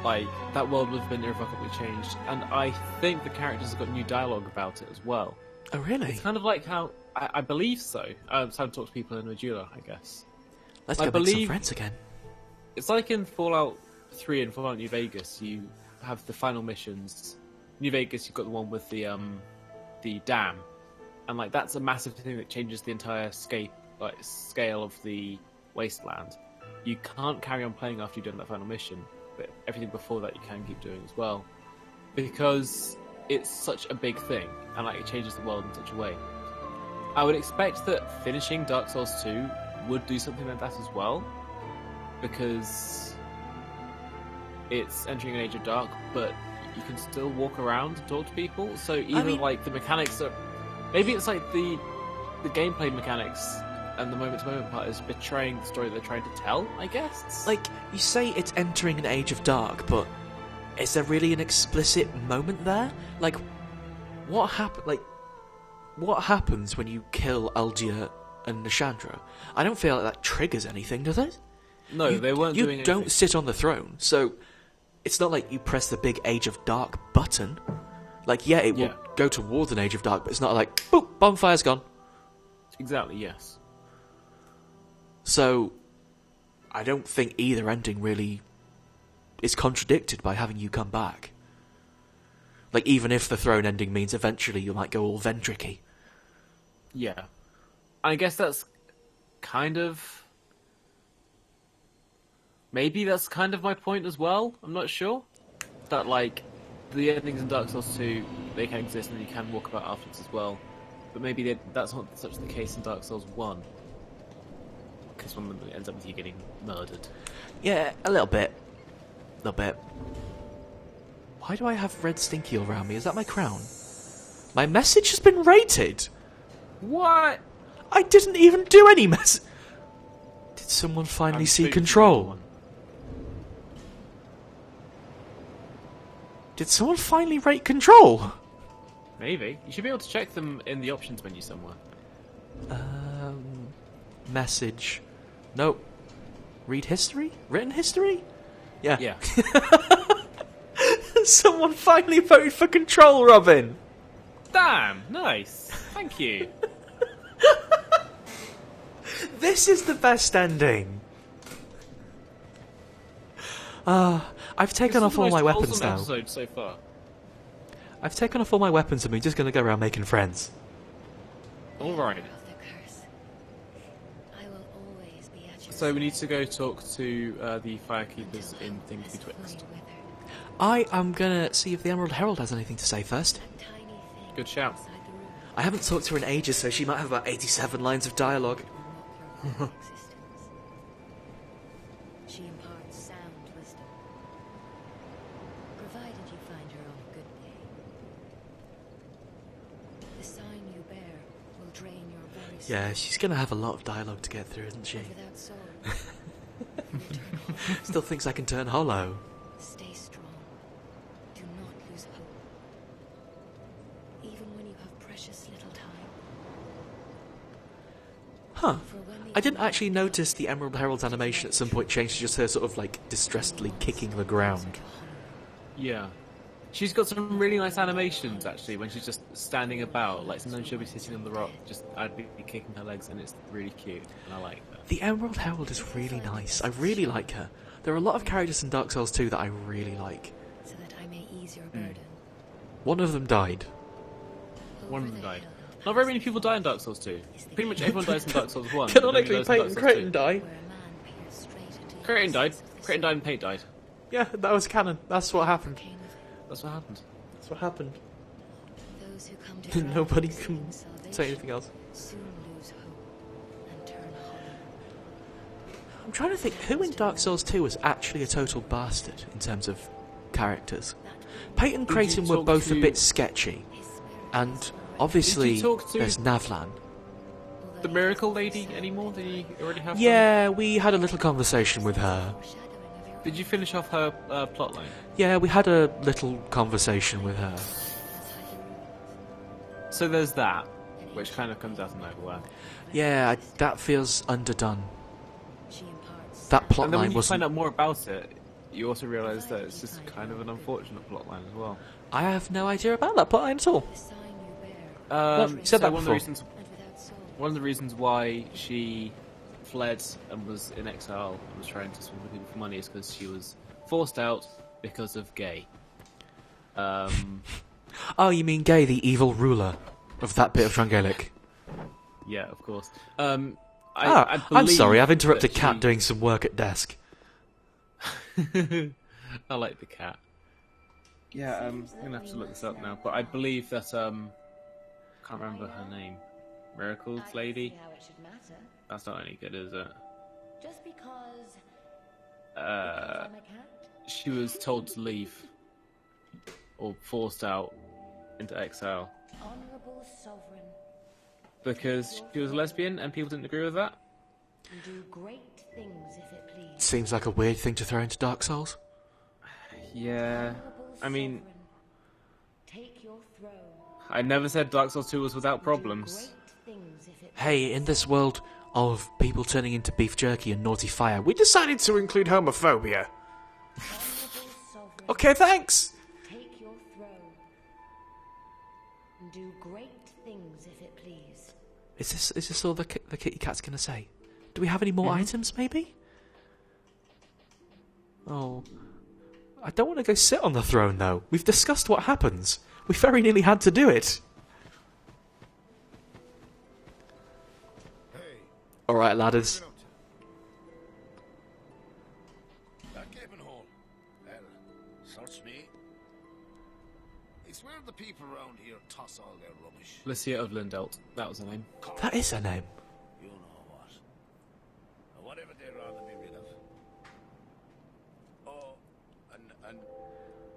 Like, that world would have been irrevocably changed, and I think the characters have got new dialogue about it as well. Oh, really? It's kind of like how... I believe so. I'm starting to talk to people in Majula, I guess. Let's I go make some believe- friends again. It's like in Fallout 3 and Fallout New Vegas, you have the final missions. New Vegas, you've got the one with the dam, and like that's a massive thing that changes the entire scale of the wasteland. You can't carry on playing after you've done that final mission, but everything before that you can keep doing as well, because it's such a big thing, and like it changes the world in such a way. I would expect that finishing Dark Souls 2 would do something like that as well, because it's entering an age of dark, but you can still walk around and talk to people. So either like the mechanics are, maybe it's like the gameplay mechanics and the moment-to-moment part is betraying the story they're trying to tell, I guess. Like, you say it's entering an age of dark, but is there really an explicit moment there? Like, what happens when you kill Aldia and Nashandra? I don't feel like that triggers anything, does it? No, they weren't doing You anything. don't sit on the throne, so it's not like you press the big Age of Dark button. Like, yeah, it will go towards an Age of Dark, but it's not like, boop, bonfire's gone. Exactly, yes. So, I don't think either ending really is contradicted by having you come back. Like, even if the throne ending means eventually you might go all Vendricky. Yeah. I guess that's kind of... Maybe that's kind of my point as well. I'm not sure. That, like, the endings in Dark Souls 2, they can exist and you can walk about afterwards as well. But maybe that's not such the case in Dark Souls 1. Because one of them ends up with you getting murdered. Yeah, a little bit. Why do I have red stinky all around me? Is that my crown? My message has been rated! What? I didn't even do any mess. Did someone finally see speaking to control? everyone. Did someone finally rate control? Maybe. You should be able to check them in the options menu somewhere. Message. Nope. Read history? Written history? Yeah. Yeah. Someone finally voted for control, Robin! Damn, nice. Thank you. This is the best ending. I've taken off all my weapons now. Episode so far. I've taken off all my weapons and we're just going to go around making friends. All right. Of the curse. I will always be at your So we need to go talk to the firekeepers in Things Betwixt. I am going to see if the Emerald Herald has anything to say first. Good shout. I haven't talked to her in ages, so she might have about 87 lines of dialogue. She imparts sound wisdom, provided you find her on good day. The sign you bear will drain your very soul. Yeah, she's going to have a lot of dialogue to get through, isn't she? Without soul, you return home. Still thinks I can turn hollow. Stay strong. Do not lose hope. Even when you have precious little time. Huh. For when the I didn't actually notice the Emerald Herald's animation at some point changed to just her sort of like distressedly kicking the ground. Yeah. She's got some really nice animations actually when she's just standing about. Like sometimes she'll be sitting on the rock, I'd be kicking her legs, and it's really cute, and I like that. The Emerald Herald is really nice. I really like her. There are a lot of characters in Dark Souls 2 that I really like. so that I may ease your burden. One of them died. One of Over them the died. hill, Not very many people die in Dark Souls 2. Pretty much everyone dies in Dark Souls 1. Canonically, Nobody dies in Peyton Dark Souls 2. Creighton died. where a man peers straight into your Creighton died. senses of Creighton died and Paint died. Yeah, that was canon. That's what happened. came of it. That's what happened. That's what happened. Those who come to Nobody triumph can seeking say anything else. soon lose hope and turn hollow. I'm trying to think, who in Dark Souls 2 was actually a total bastard in terms of characters? Peyton Did you Creighton were talk both a to- bit sketchy, His spirit and is forever. obviously Did you talk to- there's Navlan. The miracle lady anymore? Did you already have? Yeah, we had a little conversation with her. Foreshadowing of your Did you finish off her plotline? Yeah, we had a little conversation with her. So there's that, which kind of comes out of nowhere. Yeah, that feels underdone. she imparts That And then when plotline you find wasn't. out more about it, you also realise that it's just kind of an unfortunate plotline as well. I have no idea about that plotline at all. the sign you bear, You said that one of before. the reasons, and without soul. one of the reasons why she fled and was in exile and was trying to swindle people for money is because she was forced out because of gay. Oh, you mean Gay, the evil ruler of that bit of Drangelic? Yeah, of course. I'm believe sorry, I've interrupted that Cat she- doing some work at desk. I like the cat. Yeah, I'm gonna have to look this up now, but I believe that can't remember her name. Miracles Lady. How it should matter. That's not any good, is it? Just because Uh, I'm a cat. she was told to leave or forced out into exile Honourable sovereign. because she was a lesbian and people didn't agree with that. And do great things if it please. Seems like a weird thing to throw into Dark Souls. Yeah, Honourable I mean, sovereign, take your throne. I never said Dark Souls 2 was without Do problems. great things if it Hey, in this world of people turning into beef jerky and naughty fire, we decided to include homophobia. Honourable sovereign, Okay, thanks. take your throne. And do great things if it please. Is this all the kitty cat's gonna say? Do we have any more items, maybe? Oh, I don't want to go sit on the throne though. We've discussed what happens. We very nearly had to do it. Hey, All right, ladders. what you up to? Hall. Well, search me. It's where the people around here toss all their rubbish. Lycia of Lindelt, that was her name. That is her name. You know what? Or whatever they'd rather be rid of. Oh, and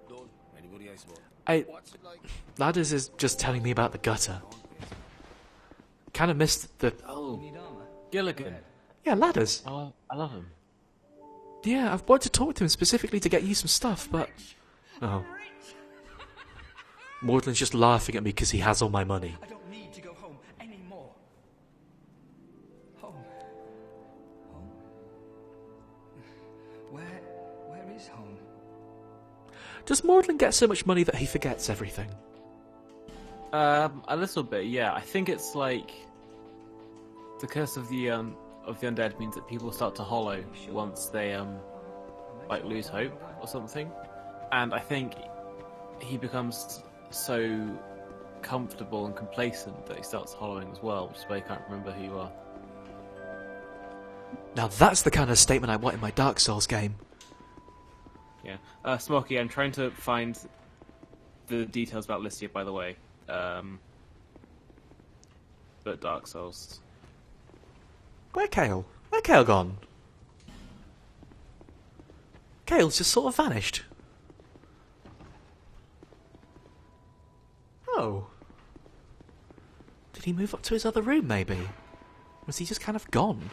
don't anybody I suppose. What's it like? Ladders is just telling me about the gutter. Kind of missed the. Oh, Gilligan. Yeah, ladders. Oh, I love him. Yeah, I've wanted to talk to him specifically to get you some stuff, but. Oh. Maudlin's just laughing at me because he has all my money. I don't need to go home anymore. Home. Home. Where is home? Does Maudlin get so much money that he forgets everything? A little bit, yeah. I think it's like the curse of the undead means that people start to hollow once they like lose hope or something, and I think he becomes so comfortable and complacent that he starts hollowing as well, which is why you can't remember who you are. Now that's the kind of statement I want in my Dark Souls game. Yeah, Smoky, I'm trying to find the details about Lycia, by the way. But Dark Souls. Where Kale? Where Kale gone? Kale's just sort of vanished. Oh. Did he move up to his other room, maybe? Was he just kind of gone?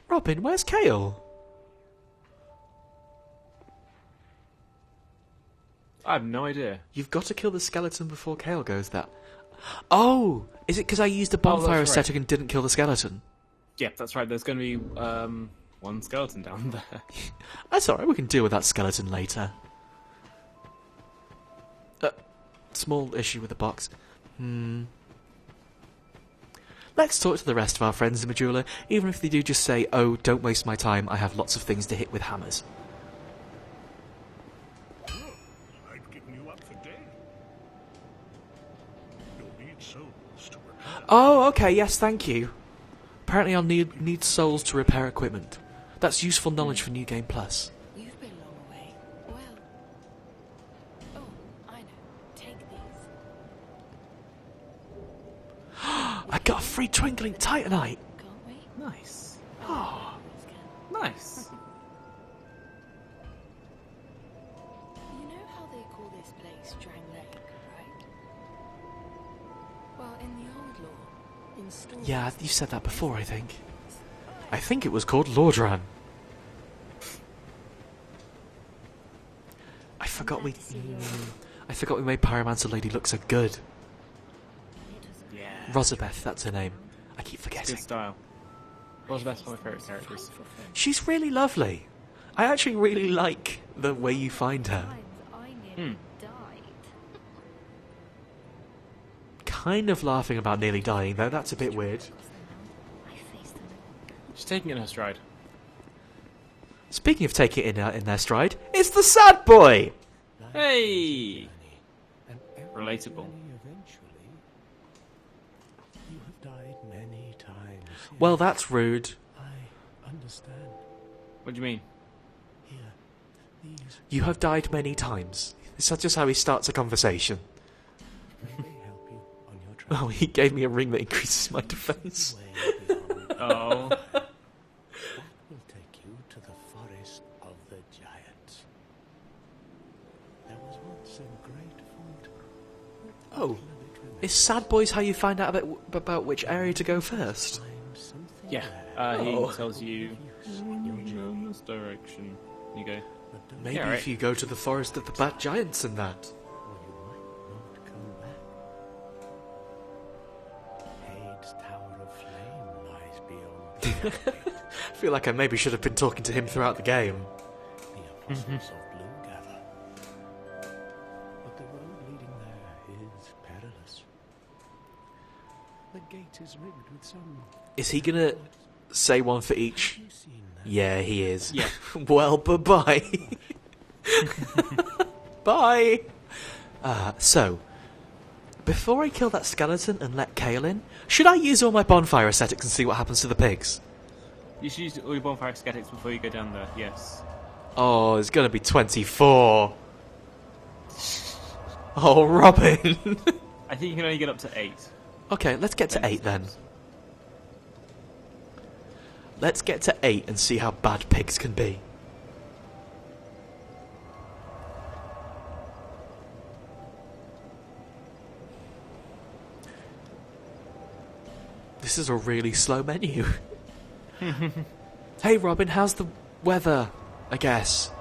Robin, where's Kale? I have no idea. You've got to kill the skeleton before Kale goes that. Oh! Is it because I used a bonfire that's right. aesthetic and didn't kill the skeleton? Yeah, that's right. There's going to be one skeleton down there. That's alright, we can deal with that skeleton later. Small issue with the box. Let's talk to the rest of our friends in Majula, even if they do just say, oh, don't waste my time, I have lots of things to hit with hammers. I've given you up for dead. You'll need souls to repair. Oh, okay, yes, thank you. Apparently I'll need souls to repair equipment. That's useful knowledge for New Game Plus. You've been long away. Well. Oh, I know. Take these. I got a free twinkling titanite! Can't we? Nice. Oh, Nice. You know how they call this place Drang Lake, right? Well, in the old law, in stories... yeah, you said that before, I think. I think it was called Lordran. I forgot we made Pyromancer Lady look so good. Yeah. Rosabeth, that's her name. I keep Good forgetting. style. Rosabeth's one of my favourite characters. She's really lovely. I actually really like the way you find her. I nearly died. Kind of laughing about nearly dying, though. That's a bit weird. I faced them. She's taking it in her stride. Speaking of taking it in their stride, it's the sad boy! Hey! And every Relatable. journey eventually, you have died many times. Well, Yes, that's rude. I understand. What do you mean? Here, these You have died many times. Is that just how he starts a conversation? may help you on your travels. Oh, he gave me a ring that increases my defense. Way beyond Oh. that will take you to the forest of the giants. There was once a great fort. Oh, is sad boys how you find out about which area to go first? Find something Yeah. there. He Oh. tells you Your in this direction. You go. but don't Maybe Yeah, right. if you go to the forest of the bad giants and that. or you might not come back. Hade's Tower of Flame lies beyond the gate. I feel like I maybe should have been talking to him throughout the game. The apostles of Blue gather. But the road leading there is perilous. The gate is rigged with some... Is he gonna say one for each? Have you seen that? Yeah, he is. Yeah. Well, bye-bye. Bye. So, before I kill that skeleton and let Kale in, should I use all my bonfire aesthetics and see what happens to the pigs? You should use all your bonfire aesthetics before you go down there. Yes. Oh, it's gonna be 24. Oh, Robin. I think you can only get up to 8. Okay, let's get to 8 then. Let's get to 8 and see how bad pigs can be. This is a really slow menu. Hey Robin, how's the weather? I guess.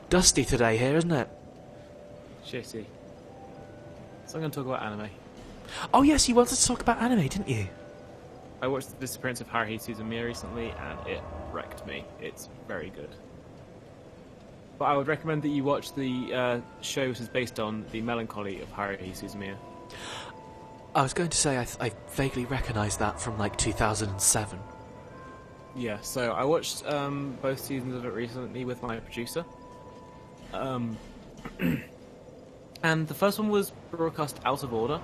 Dusty today here, isn't it? Shitty. So I'm going to talk about anime. Oh yes, you wanted to talk about anime, didn't you? I watched The Disappearance of Haruhi Suzumiya recently, and it wrecked me. It's very good. But I would recommend that you watch the show which is based on the melancholy of Haruhi Suzumiya. I was going to say I vaguely recognise that from like 2007. Yeah, so I watched both seasons of it recently with my producer. And the first one was broadcast out of order.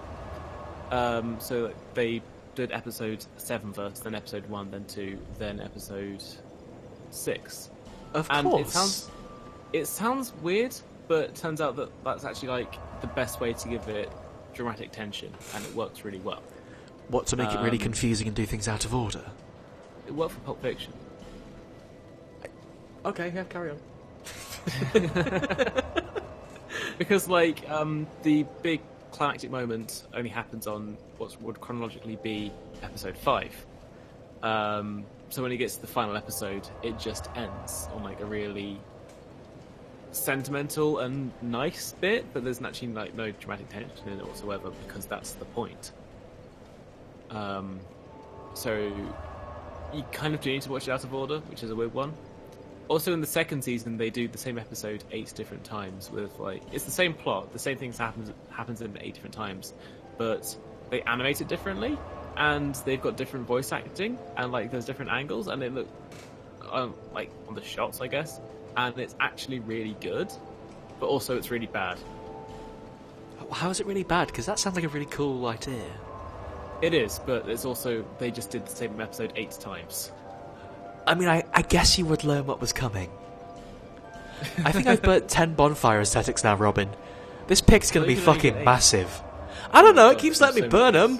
So they did episode 7 first, then episode 1, then 2, then episode 6. Of And course. it sounds weird, but it turns out that that's actually like the best way to give it dramatic tension, and it works really well. What, to make it really confusing and do things out of order? It worked for Pulp Fiction. Okay, yeah, carry on. Because, like, the big climactic moment only happens on what would chronologically be episode 5. So when it gets to the final episode, it just ends on, like, a really sentimental and nice bit, but there's actually, like, no dramatic tension in it whatsoever, because that's the point. So you kind of do need to watch it out of order, which is a weird one. Also, in the second season, they do the same episode 8 different times with, like, it's the same plot, the same things happens in 8 different times, but they animate it differently, and they've got different voice acting, and, like, there's different angles, and they look, like, on the shots, I guess, and it's actually really good, but also it's really bad. How is it really bad? Because that sounds like a really cool idea. It is, but it's also they just did the same episode 8 times. I mean, I guess you would learn what was coming. I think I've burnt 10 bonfire aesthetics now, Robin. This pig's gonna Well, be you can only fucking get 8. massive. I don't know, it keeps There's letting me so many burn him.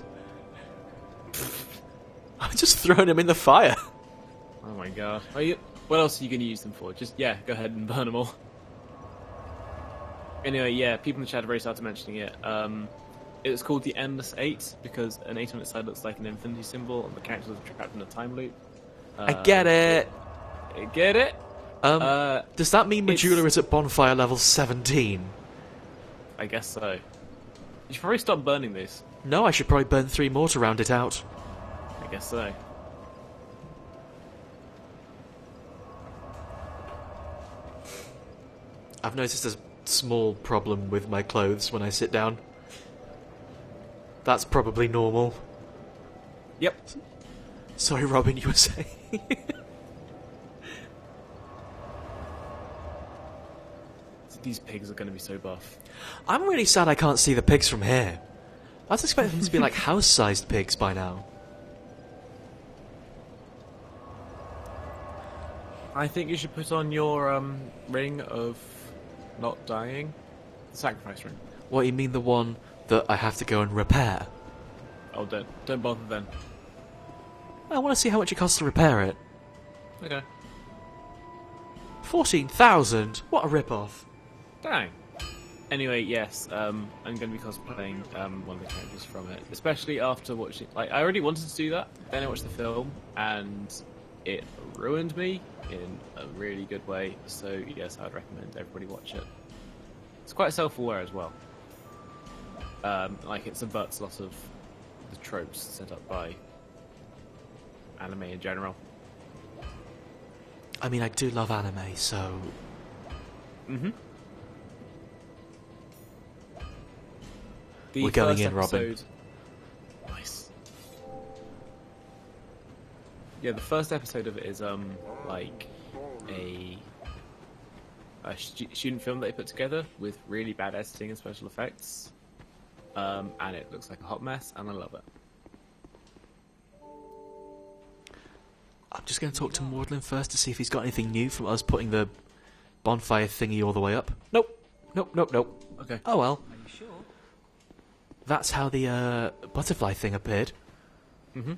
I'm just throwing him in the fire. Oh my god. What else are you going to use them for? Just, yeah, go ahead and burn them all. Anyway, yeah, people in the chat have already started mentioning it. It was called the Endless 8 because an 8 on its side looks like an infinity symbol and the characters are trapped in a time loop. I get it. Get it? Does that mean Majula is at bonfire level 17? I guess so. You should probably stop burning these. No, I should probably burn 3 more to round it out. I guess so. I've noticed a small problem with my clothes when I sit down. That's probably normal. Yep. Sorry, Robin, you were saying. These pigs are going to be so buff. I'm really sad I can't see the pigs from here. I was expecting them to be like house-sized pigs by now. I think you should put on your ring of not dying. The sacrifice ring. What, you mean the one that I have to go and repair? Oh, don't bother then. I want to see how much it costs to repair it. Okay. 14,000? What a rip-off. Dang. Anyway, yes, I'm going to be cosplaying one of the characters from it, especially after watching. Like, I already wanted to do that. Then I watched the film, and it ruined me in a really good way. So yes, I'd recommend everybody watch it. It's quite self-aware as well. Like it subverts a lot of the tropes set up by anime in general. I mean, I do love anime, so... Mm-hmm. We're going in, Robin. Nice. Yeah, the first episode of it is like a student film that they put together with really bad editing and special effects, and it looks like a hot mess, and I love it. I'm just going to talk to Maudlin first to see if he's got anything new from us putting the bonfire thingy all the way up. Nope. Nope. Okay. Oh well. Are you sure? That's how the butterfly thing appeared. Mm-hmm.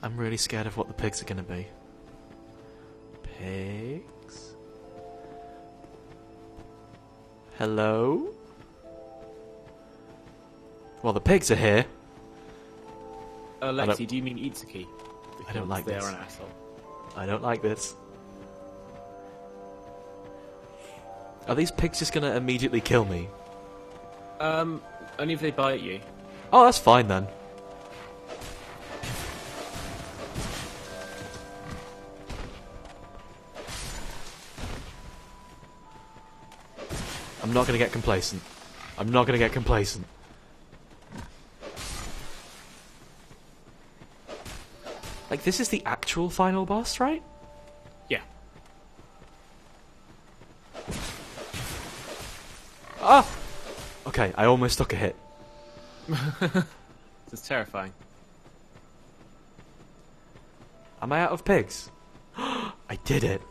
I'm really scared of what the pigs are going to be. Pigs? Hello? Well, the pigs are here. Lexi, do you mean Itsuki? I don't like they this. are an asshole. I don't like this. Are these pigs just going to immediately kill me? Only if they bite you. Oh, that's fine then. I'm not going to get complacent. I'm not going to get complacent. Like, this is the actual final boss, right? Yeah. Ah! Okay, I almost took a hit. This is terrifying. Am I out of pigs? I did it.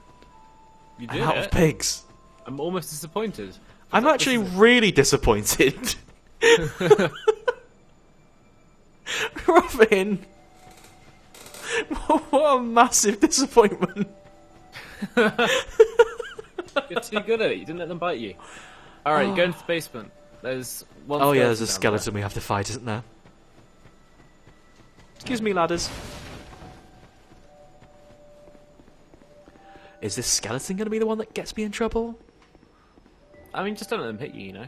You I'm did out it. of pigs. I'm almost disappointed. I'm actually really disappointed. Robin! What a massive disappointment. You're too good at it. You didn't let them bite you. Alright, go into the basement. There's one. Oh yeah, there's a down skeleton we have to fight, isn't there? Excuse me, ladders. Is this skeleton going to be the one that gets me in trouble? there. I mean, just don't let them hit you, you know?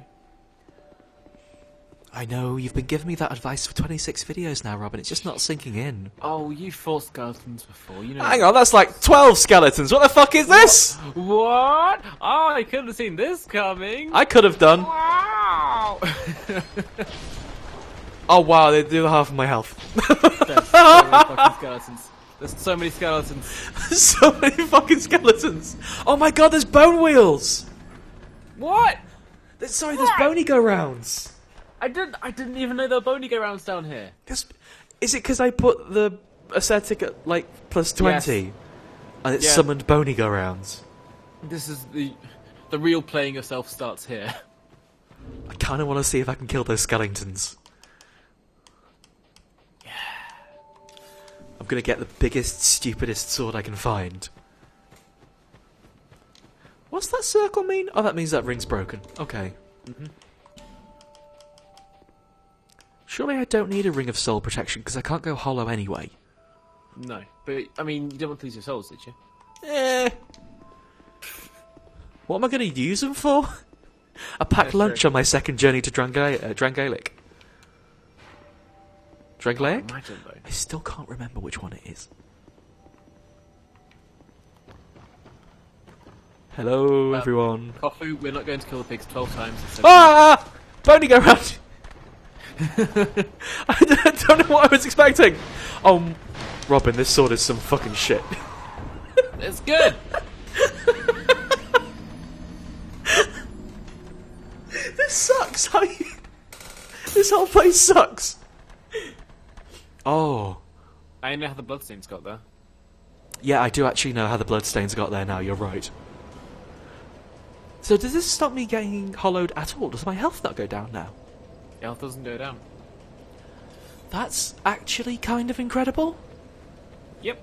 I know, you've been giving me that advice for 26 videos now, Robin. It's just not sinking in. Oh, you fought skeletons before, you know. Hang on, that's like 12 skeletons. What the fuck is this? What? Oh, I could have seen this coming. I could have done. Wow! Oh wow, they do half of my health. There's so many fucking skeletons. There's so many skeletons. So many fucking skeletons. Oh my god, there's bone wheels. What? There's bony go rounds. I didn't even know there were bony go rounds down here. Is it because I put the aesthetic at, like, plus 20? Yes. And it Yeah. summoned bony go-rounds? This is the real playing yourself starts here. I kind of want to see if I can kill those skeletons. Yeah. I'm going to get the biggest, stupidest sword I can find. What's that circle mean? Oh, that means that ring's broken. Okay. Surely I don't need a ring of soul protection, because I can't go hollow anyway. No, but I mean, you didn't want to lose your souls, did you? Eh. What am I going to use them for? A packed Yeah, lunch true. on my second journey to Drangleic. Drangleic? Imagine though. I still can't remember which one it is. Hello, everyone. Kofu, we're not going to kill the pigs 12 times. Instead Ah! Bony go round! I don't know what I was expecting. Oh, Robin, this sword is some fucking shit. It's good! This sucks. This whole place sucks. Oh. I know how the bloodstains got there. Yeah, I do actually know how the bloodstains got there now, you're right. So does this stop me getting hollowed at all? Does my health not go down now? Health doesn't go down. That's actually kind of incredible. Yep.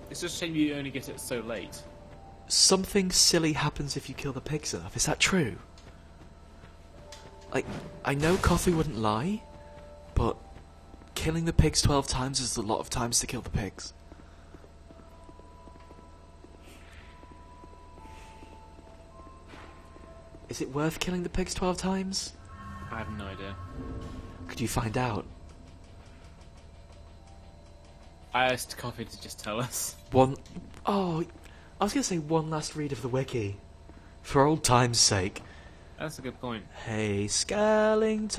It's just a shame you only get it so late. Something silly happens if you kill the pigs enough. Is that true? Like, I know Coffee wouldn't lie, but killing the pigs 12 times is a lot of times to kill the pigs. Is it worth killing the pigs 12 times? I have no idea. Could you find out? I asked Coffee to just tell us. Oh, I was going to say one last read of the wiki. For old time's sake. That's a good point. Hey, Skellington.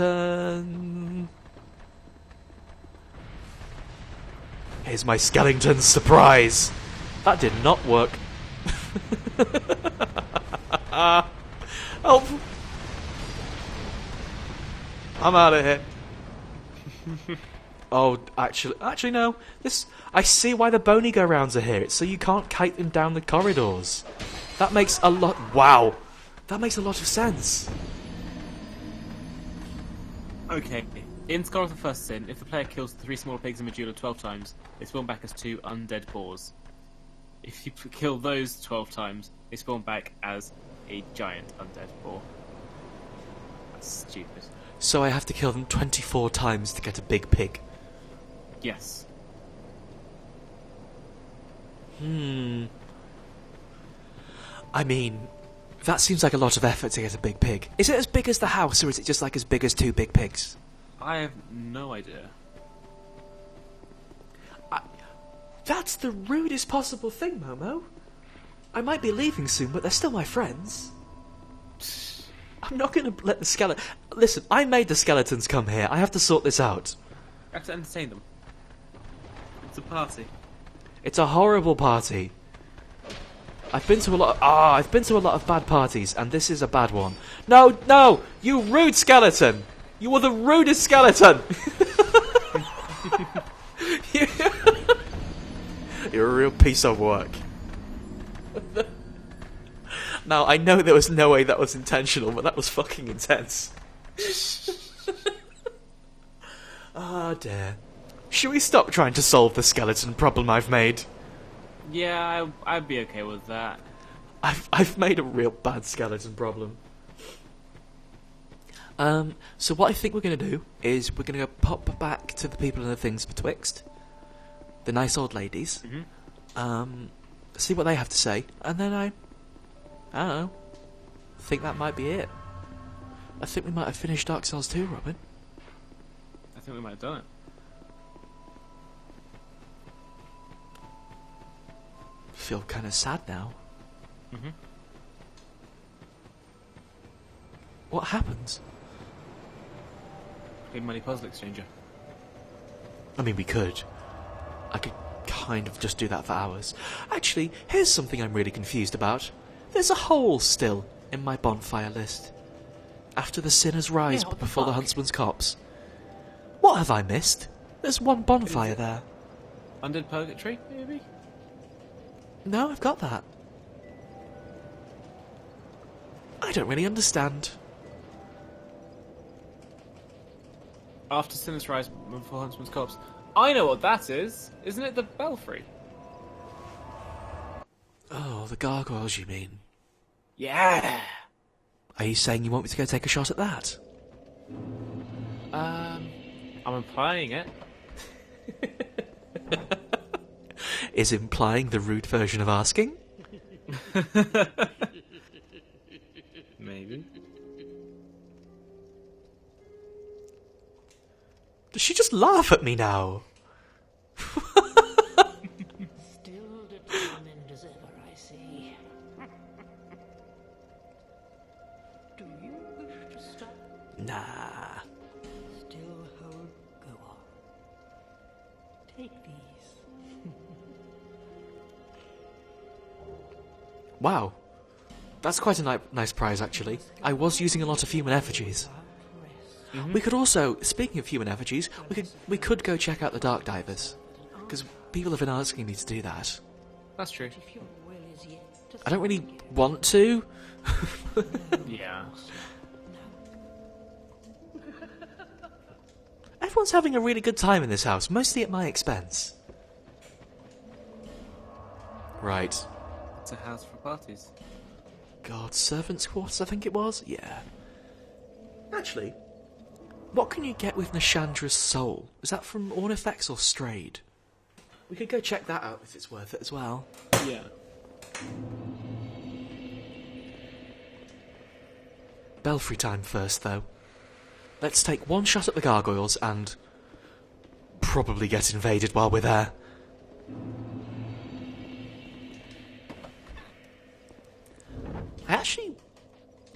Here's my Skellington surprise. That did not work. Help. I'm out of here. Oh, actually no. I see why the bony go-rounds are here. It's so you can't kite them down the corridors. That makes a lot... Wow. That makes a lot of sense. Okay. In Scar of the First Sin, if the player kills the 3 smaller pigs in Medulla 12 times, they spawn back as 2 undead boars. If you kill those 12 times, they spawn back as a giant undead boar. That's stupid. So I have to kill them 24 times to get a big pig. Yes. I mean, that seems like a lot of effort to get a big pig. Is it as big as the house, or is it just like as big as 2 big pigs? I have no idea. That's the rudest possible thing, Momo. I might be leaving soon, but they're still my friends. I'm not going to let the skeleton... Listen, I made the skeletons come here. I have to sort this out. I have to entertain them. It's a party. It's a horrible party. I've been to a lot of bad parties, and this is a bad one. No, you rude skeleton! You were the rudest skeleton! You're a real piece of work. Now, I know there was no way that was intentional, but that was fucking intense. Ah, dear. Should we stop trying to solve the skeleton problem I've made? Yeah, I'd be okay with that. I've made a real bad skeleton problem. So what I think we're going to do is we're going to go pop back to the people and the things betwixt. The nice old ladies. See what they have to say, and then I don't know. I think that might be it. I think we might have finished Dark Souls 2, Robin. I think we might have done it. Feel kind of sad now. What happens? Big money puzzle exchanger. I mean, we could. I could kind of just do that for hours. Actually, here's something I'm really confused about. There's a hole still in my bonfire list. After the sinners rise, Yeah, what but the before the fuck? huntsman's copse. What have I missed? There's one bonfire there. Undead Purgatory, maybe? No, I've got that. I don't really understand. After Sinner's Rise before Huntsman's Corpse. I know what that is. Isn't it the Belfry? Oh, the gargoyles, you mean? Yeah! Are you saying you want me to go take a shot at that? I'm implying it. Is implying the rude version of asking? Maybe. Does she just laugh at me now? Still determined as ever, I see. Do you wish to stop? Nah. Still hold. Go on. Take these. Wow. That's quite a nice prize, actually. I was using a lot of human effigies. We could also, speaking of human effigies, we could go check out the Dark Divers. Because people have been asking me to do that. That's true. If your will is yet to I don't really want to. Yeah. Everyone's having a really good time in this house, mostly at my expense. Right. It's a house for parties. God, servants' quarters, I think it was? Yeah. Actually, what can you get with Nashandra's soul? Is that from Ornifex or Strayed? We could go check that out if it's worth it as well. Yeah. Belfry time first, though. Let's take one shot at the gargoyles and probably get invaded while we're there. Actually,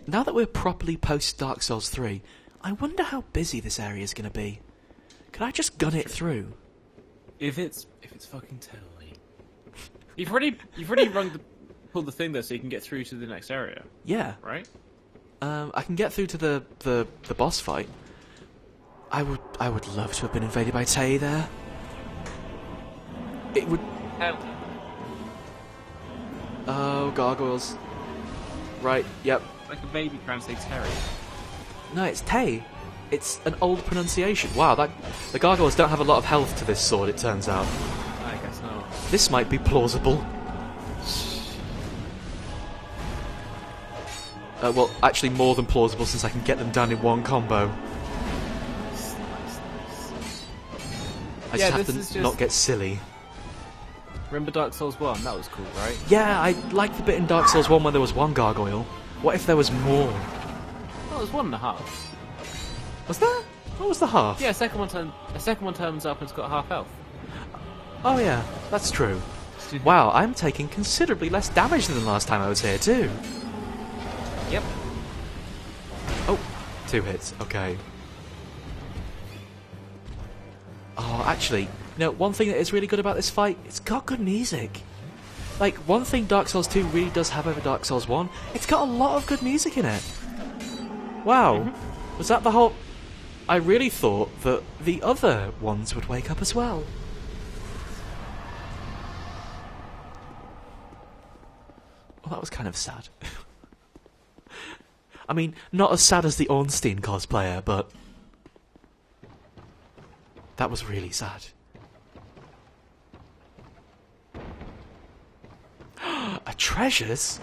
now that we're properly post Dark Souls 3, I wonder how busy this area is going to be. Could I just gun it through? If it's fucking telly. You've already pulled the thing there so you can get through to the next area, Yeah. right? I can get through to the boss fight. I would love to have been invaded by Tay there. It would. Oh, gargoyles. Right. Yep. Like a baby trying to say Terry. No, it's Tay. It's an old pronunciation. Wow, the gargoyles don't have a lot of health to this sword, it turns out. I guess not. This might be plausible. Well, actually more than plausible since I can get them down in one combo. I just have to not get silly. Remember Dark Souls 1? That was cool, right? Yeah, I liked the bit in Dark Souls 1 where there was one gargoyle. What if there was more? Well, it was 1.5. Was there? What was the half? Yeah, second one turns up and it's got half health. Oh yeah, that's true. Wow, I'm taking considerably less damage than the last time I was here too. Yep. Oh, 2 hits, okay. Oh, actually, you know, one thing that is really good about this fight, it's got good music. Like, one thing Dark Souls 2 really does have over Dark Souls 1, it's got a lot of good music in it. Wow. Was that the whole... I really thought that the other ones would wake up as well. Well, that was kind of sad. I mean, not as sad as the Ornstein cosplayer, but... that was really sad. A treasures?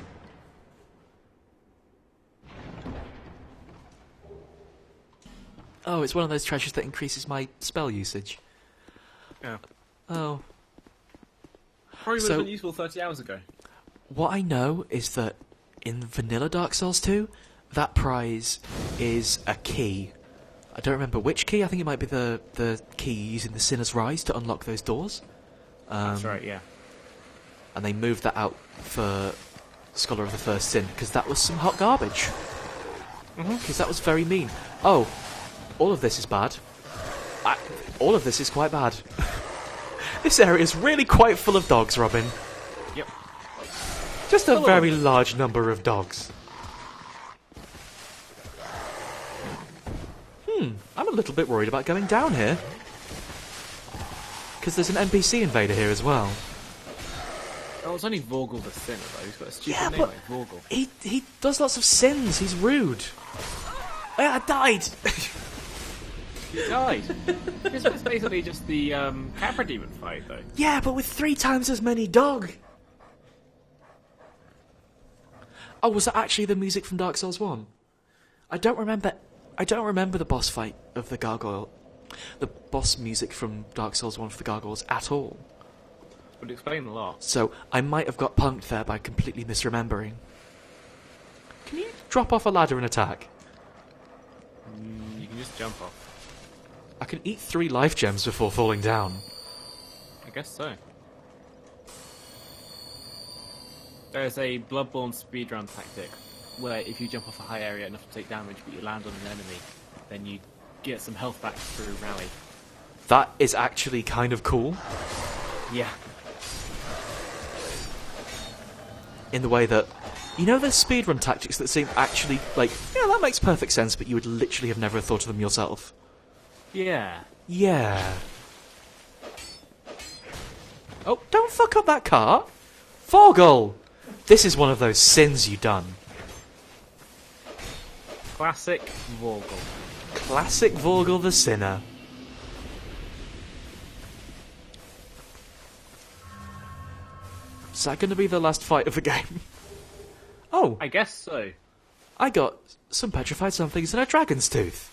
Oh, it's one of those treasures that increases my spell usage. Yeah. Oh. Probably would have been useful 30 hours ago. What I know is that in vanilla Dark Souls 2, that prize is a key. I don't remember which key. I think it might be the key using the Sinner's Rise to unlock those doors. That's right, yeah. And they moved that out for Scholar of the First Sin, because that was some hot garbage. Because that was very mean. Oh, all of this is bad. All of this is quite bad. This area is really quite full of dogs, Robin. Yep. Just a very large number of dogs. I'm a little bit worried about going down here. because there's an NPC invader here as well. Oh, it's only Vorgel the Sinner, though. He's got a stupid Yeah, name but like Vorgel. he does lots of sins. He's rude. I died. He died. This was basically just the Capra Demon fight, though. Yeah, but with 3 times as many dog. Oh, was that actually the music from Dark Souls 1? I don't remember the boss fight of the gargoyle. The boss music from Dark Souls 1 for the gargoyles at all. Would explain a lot. So I might have got punked there by completely misremembering. Can you drop off a ladder and attack? You can just jump off. I can eat 3 life gems before falling down. I guess so. There's a Bloodborne speedrun tactic where if you jump off a high area enough to take damage but you land on an enemy, then you get some health back through rally. That is actually kind of cool. Yeah. In the way that, you know, there's speedrun tactics that seem actually like, yeah, that makes perfect sense, but you would literally have never thought of them yourself. Yeah. Yeah. Oh, don't fuck up that cart! Vorgel! This is one of those sins you done. Classic Vorgel. Classic Vorgel the Sinner. Is that going to be the last fight of the game? Oh, I guess so. I got some petrified somethings and a dragon's tooth.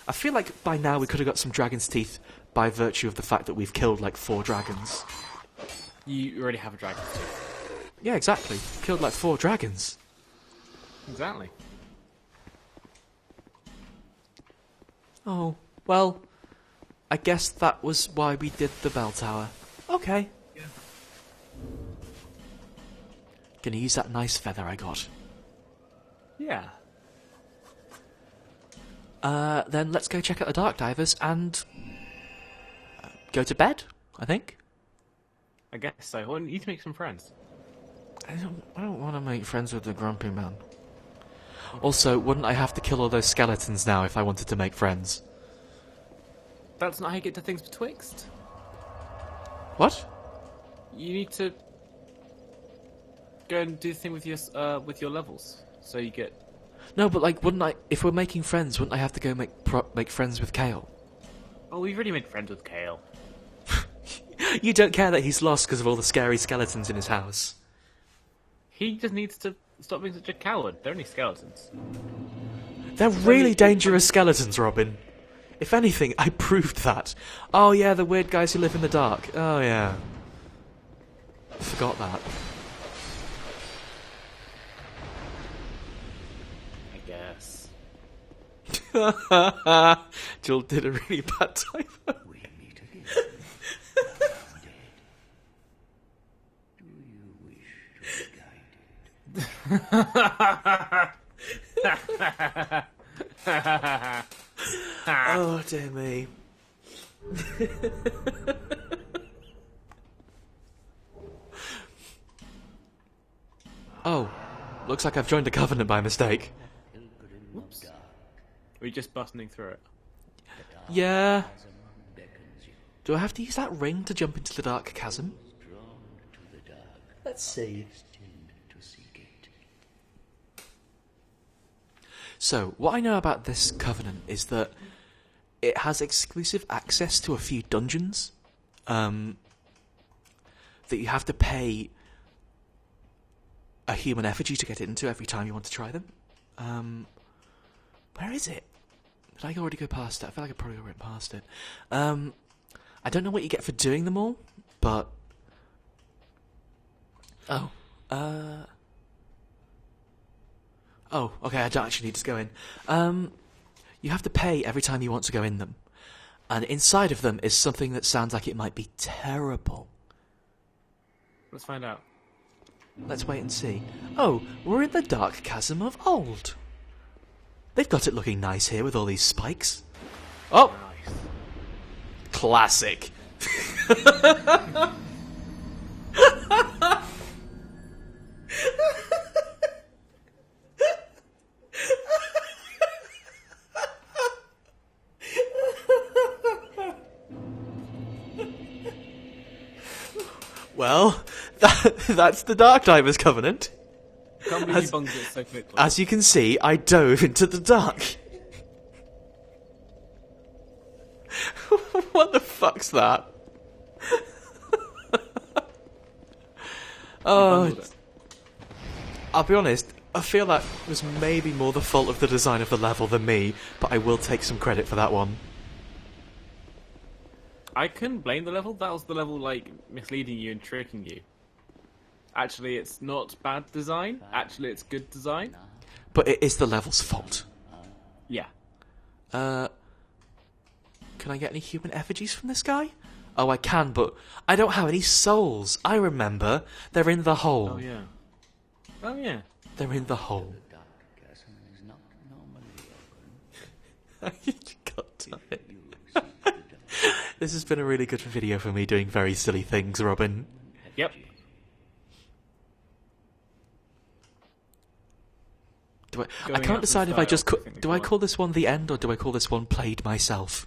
I feel like by now we could have got some dragon's teeth by virtue of the fact that we've killed like 4 dragons. You already have a dragon's tooth. Yeah, exactly. Killed like 4 dragons. Exactly. Oh, well, I guess that was why we did the bell tower. Okay. Yeah. Gonna use that nice feather I got. Yeah. Then let's go check out the Dark Divers and go to bed, I think. I guess so. Well, you need to make some friends. I don't want to make friends with the grumpy man. Also, wouldn't I have to kill all those skeletons now if I wanted to make friends? That's not how you get to things betwixt. What? You need to go and do the thing with your levels, so you get. No, but like, wouldn't I? If we're making friends, wouldn't I have to go make friends with Kale? Oh, we've already made friends with Kale. You don't care that he's lost because of all the scary skeletons in his house. He just needs to stop being such a coward. They're only skeletons. They're really dangerous skeletons, Robin. If anything, I proved that. Oh yeah, the weird guys who live in the dark. Oh yeah. Forgot that. I guess. Jill did a really bad typo. We meet again. Do you wish to be guided? Oh dear me. Oh, looks like I've joined a covenant by mistake. Whoops. Are you just busting through it? Yeah. Do I have to use that ring to jump into the dark chasm? Let's see. So, what I know about this covenant is that it has exclusive access to a few dungeons that you have to pay a human effigy to get into every time you want to try them. Where is it? Did I already go past it? I feel like I probably went past it. I don't know what you get for doing them all, but... Oh, okay, I don't actually need to go in. You have to pay every time you want to go in them. And inside of them is something that sounds like it might be terrible. Let's find out. Let's wait and see. Oh, we're in the dark chasm of old. They've got it looking nice here with all these spikes. Oh! Nice. Classic. Well, that's the Dark Divers Covenant. Can't believe you bunged it so quickly. As you can see, I dove into the dark. What the fuck's that? Oh, I'll be honest, I feel that was maybe more the fault of the design of the level than me, but I will take some credit for that one. I couldn't blame the level. That was the level, like, misleading you and tricking you. Actually, it's not bad design. Actually, it's good design. But it is the level's fault. Yeah. Can I get any human effigies from this guy? Oh, I can, but I don't have any souls. I remember. They're in the hole. Oh, yeah. Oh, yeah. They're in the hole. God damn it. This has been a really good video for me doing very silly things, Robin. Yep. I can't decide if I just... do I call this one the end, or do I call this one played myself?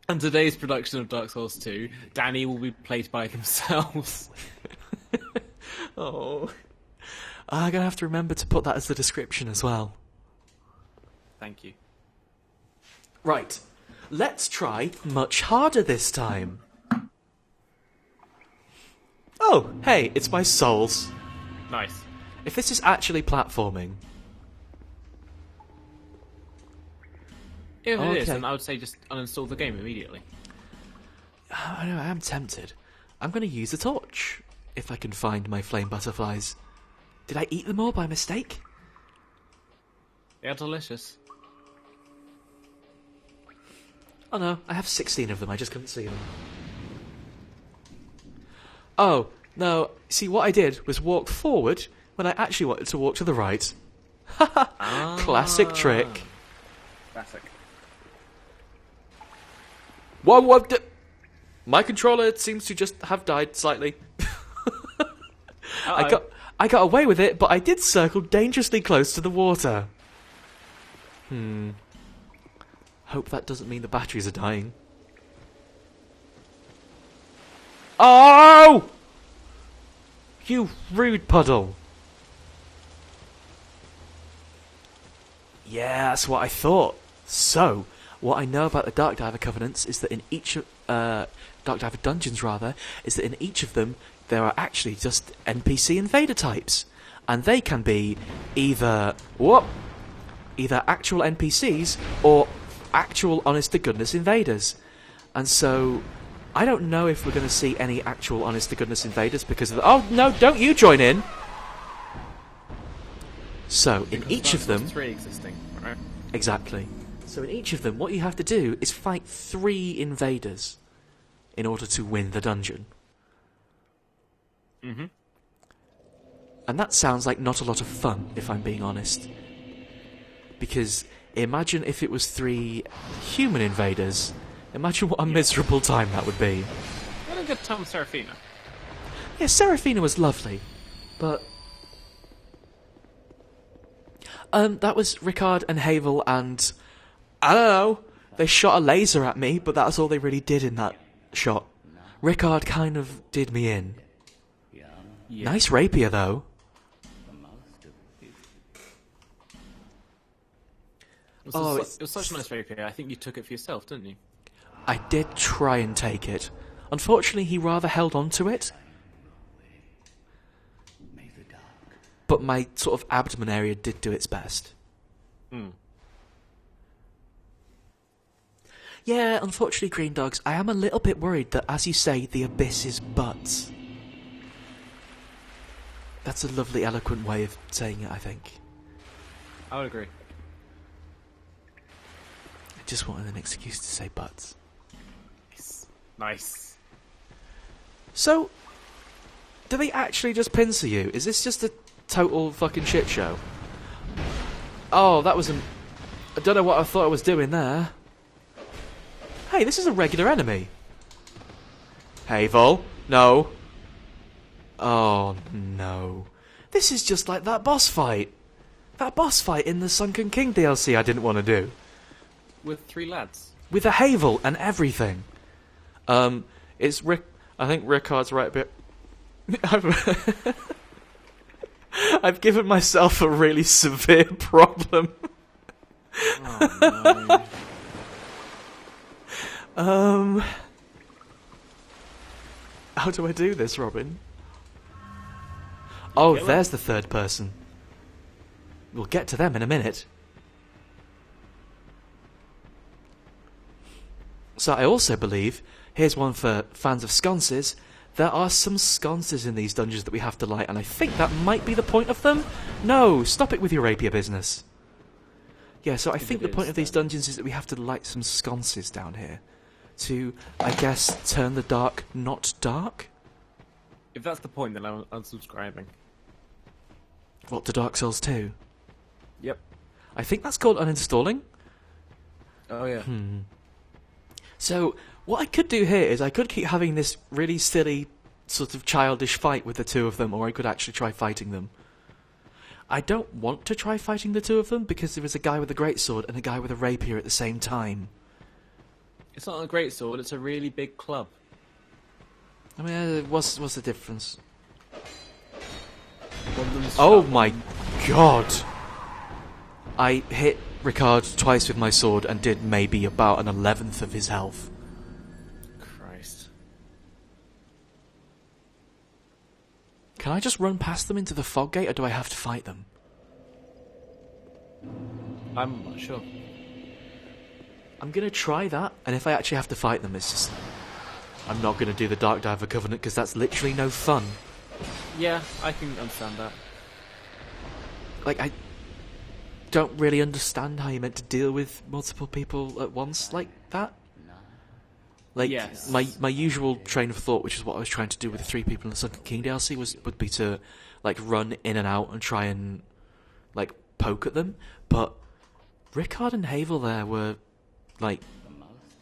On today's production of Dark Souls 2, Danny will be played by themselves. Oh. I'm going to have to remember to put that as the description as well. Thank you. Right. Let's try much harder this time. Oh, hey, it's my souls. Nice. If this is actually platforming... If it is, Okay. then I would say just uninstall the game immediately. I know, I am tempted. I'm going to use a torch, if I can find my flame butterflies. Did I eat them all by mistake? They are delicious. Oh no, I have 16 of them, I just couldn't see them. Oh, no, see what I did was walk forward when I actually wanted to walk to the right. Haha, classic trick. Classic. What? My controller seems to just have died slightly. I got away with it, but I did circle dangerously close to the water. Hope that doesn't mean the batteries are dying. Oh! You rude puddle. Yeah, that's what I thought. So, what I know about the Dark Diver Covenants is that in each of... Dark Diver Dungeons, rather, is that in each of them there are actually just NPC invader types. And they can be either... either actual NPCs or actual honest-to-goodness invaders. And so, I don't know if we're going to see any actual honest-to-goodness invaders because of the... Oh, no, don't you join in! So, in each of them... Three existing, right? Exactly. So in each of them, what you have to do is fight 3 invaders in order to win the dungeon. Mm-hmm. And that sounds like not a lot of fun, if I'm being honest. Because imagine if it was 3 human invaders. Imagine what a miserable time that would be. What a good time with Seraphina. Yeah, Seraphina was lovely, but... that was Ricard and Havel and... I don't know, they shot a laser at me, but that's all they really did in that shot. Ricard kind of did me in. Yeah. Nice rapier, though. It Oh, was such a nice rapier. I think you took it for yourself, didn't you? I did try and take it. Unfortunately, he rather held on to it. But my sort of abdomen area did do its best. Yeah, unfortunately, Green Dogs, I am a little bit worried that, as you say, the abyss is butts. That's a lovely, eloquent way of saying it, I think. I would agree. I just wanted an excuse to say butts. Nice. So, do they actually just pincer you? Is this just a total fucking shit show? Oh, that was I don't know what I thought I was doing there. Hey, this is a regular enemy. Havel, no. Oh, no. This is just like that boss fight. that boss fight in the Sunken King DLC I didn't want to do. With 3 lads. With a Havel and everything. It's Rick. I think Rickard's right a bit. I've given myself a really severe problem. Oh, no. How do I do this, Robin? Oh, there's the third person. We'll get to them in a minute. So I also believe, here's one for fans of sconces, there are some sconces in these dungeons that we have to light, and I think that might be the point of them. No, stop it with your rapier business. Yeah, so I think the point of these dungeons is that we have to light some sconces down here. To, I guess, turn the dark not dark? If that's the point, then I'm unsubscribing. What, to Dark Souls 2? Yep. I think that's called uninstalling. Oh, yeah. So, what I could do here is I could keep having this really silly, sort of childish fight with the two of them, or I could actually try fighting them. I don't want to try fighting the two of them, because there is a guy with a greatsword and a guy with a rapier at the same time. It's not a great sword, it's a really big club. I mean, what's the difference? One of them's Oh sharp, my one- god! I hit Ricard twice with my sword and did maybe about an 11th of his health. Christ. Can I just run past them into the fog gate, or do I have to fight them? I'm not sure. I'm gonna try that, and if I actually have to fight them, it's just... I'm not gonna do the Dark Diver Covenant, because that's literally no fun. Yeah, I can understand that. Like, I don't really understand how you're meant to deal with multiple people at once like that. Like, Yes. my usual train of thought, which is what I was trying to do with the 3 people in the Sunken King DLC, would be to, like, run in and out and try and, like, poke at them. But Rickard and Havel there were, like,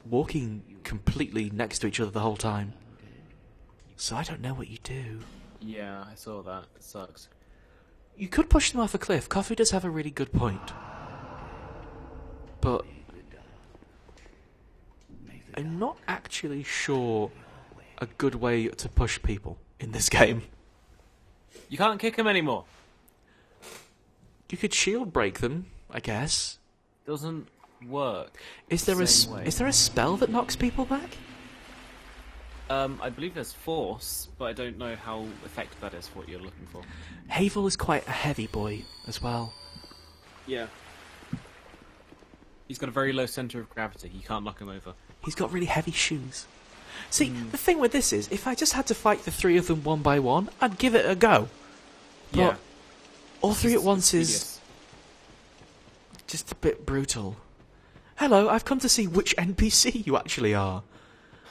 walking completely next to each other the whole time. So I don't know what you do. Yeah, I saw that. It sucks. You could push them off a cliff. Coffee does have a really good point. But I'm not actually sure a good way to push people in this game. You can't kick him anymore. You could shield break them, I guess. Doesn't work. Is there Same way. is there a spell that knocks people back? I believe there's force, but I don't know how effective that is for what you're looking for. Havel is quite a heavy boy as well. Yeah. He's got a very low centre of gravity. You can't knock him over. He's got really heavy shoes. See, the thing with this is, if I just had to fight the 3 of them one by one, I'd give it a go. But Yeah. all 3 at once is Tedious. just a bit brutal. Hello, I've come to see which NPC you actually are.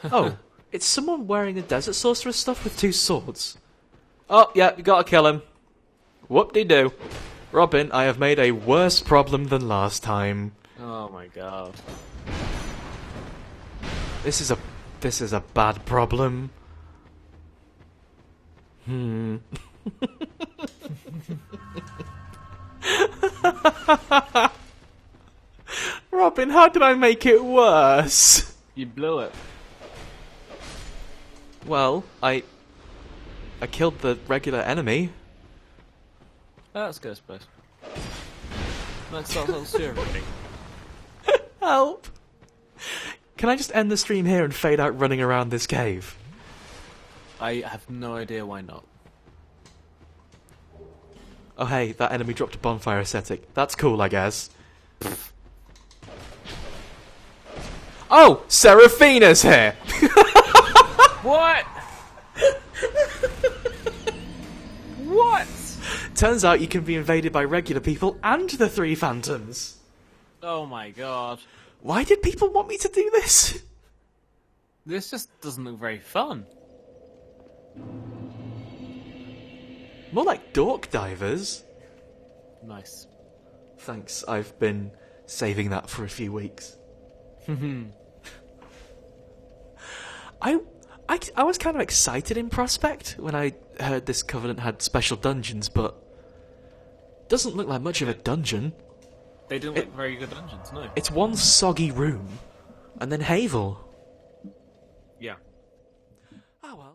Oh, it's someone wearing a desert sorcerer stuff with 2 swords. Oh, yeah, you gotta kill him. Whoop-de-doo. Robin, I have made a worse problem than last time. Oh my god. This is a bad problem. Robin, how did I make it worse? You blew it. Well, I killed the regular enemy. Oh, that's good, I suppose. Let's start little everything. Help! Can I just end the stream here and fade out running around this cave? I have no idea why not. Oh hey, that enemy dropped a bonfire ascetic. That's cool, I guess. Oh! Seraphina's here! What? What? Turns out you can be invaded by regular people and the 3 phantoms. Oh my god. Why did people want me to do this? This just doesn't look very fun. More like dork divers. Nice. Thanks, I've been saving that for a few weeks. I was kind of excited in prospect when I heard this Covenant had special dungeons, but doesn't look like much of a dungeon. They didn't look very good dungeons, no. It's one soggy room, and then Havel. Yeah. Oh well.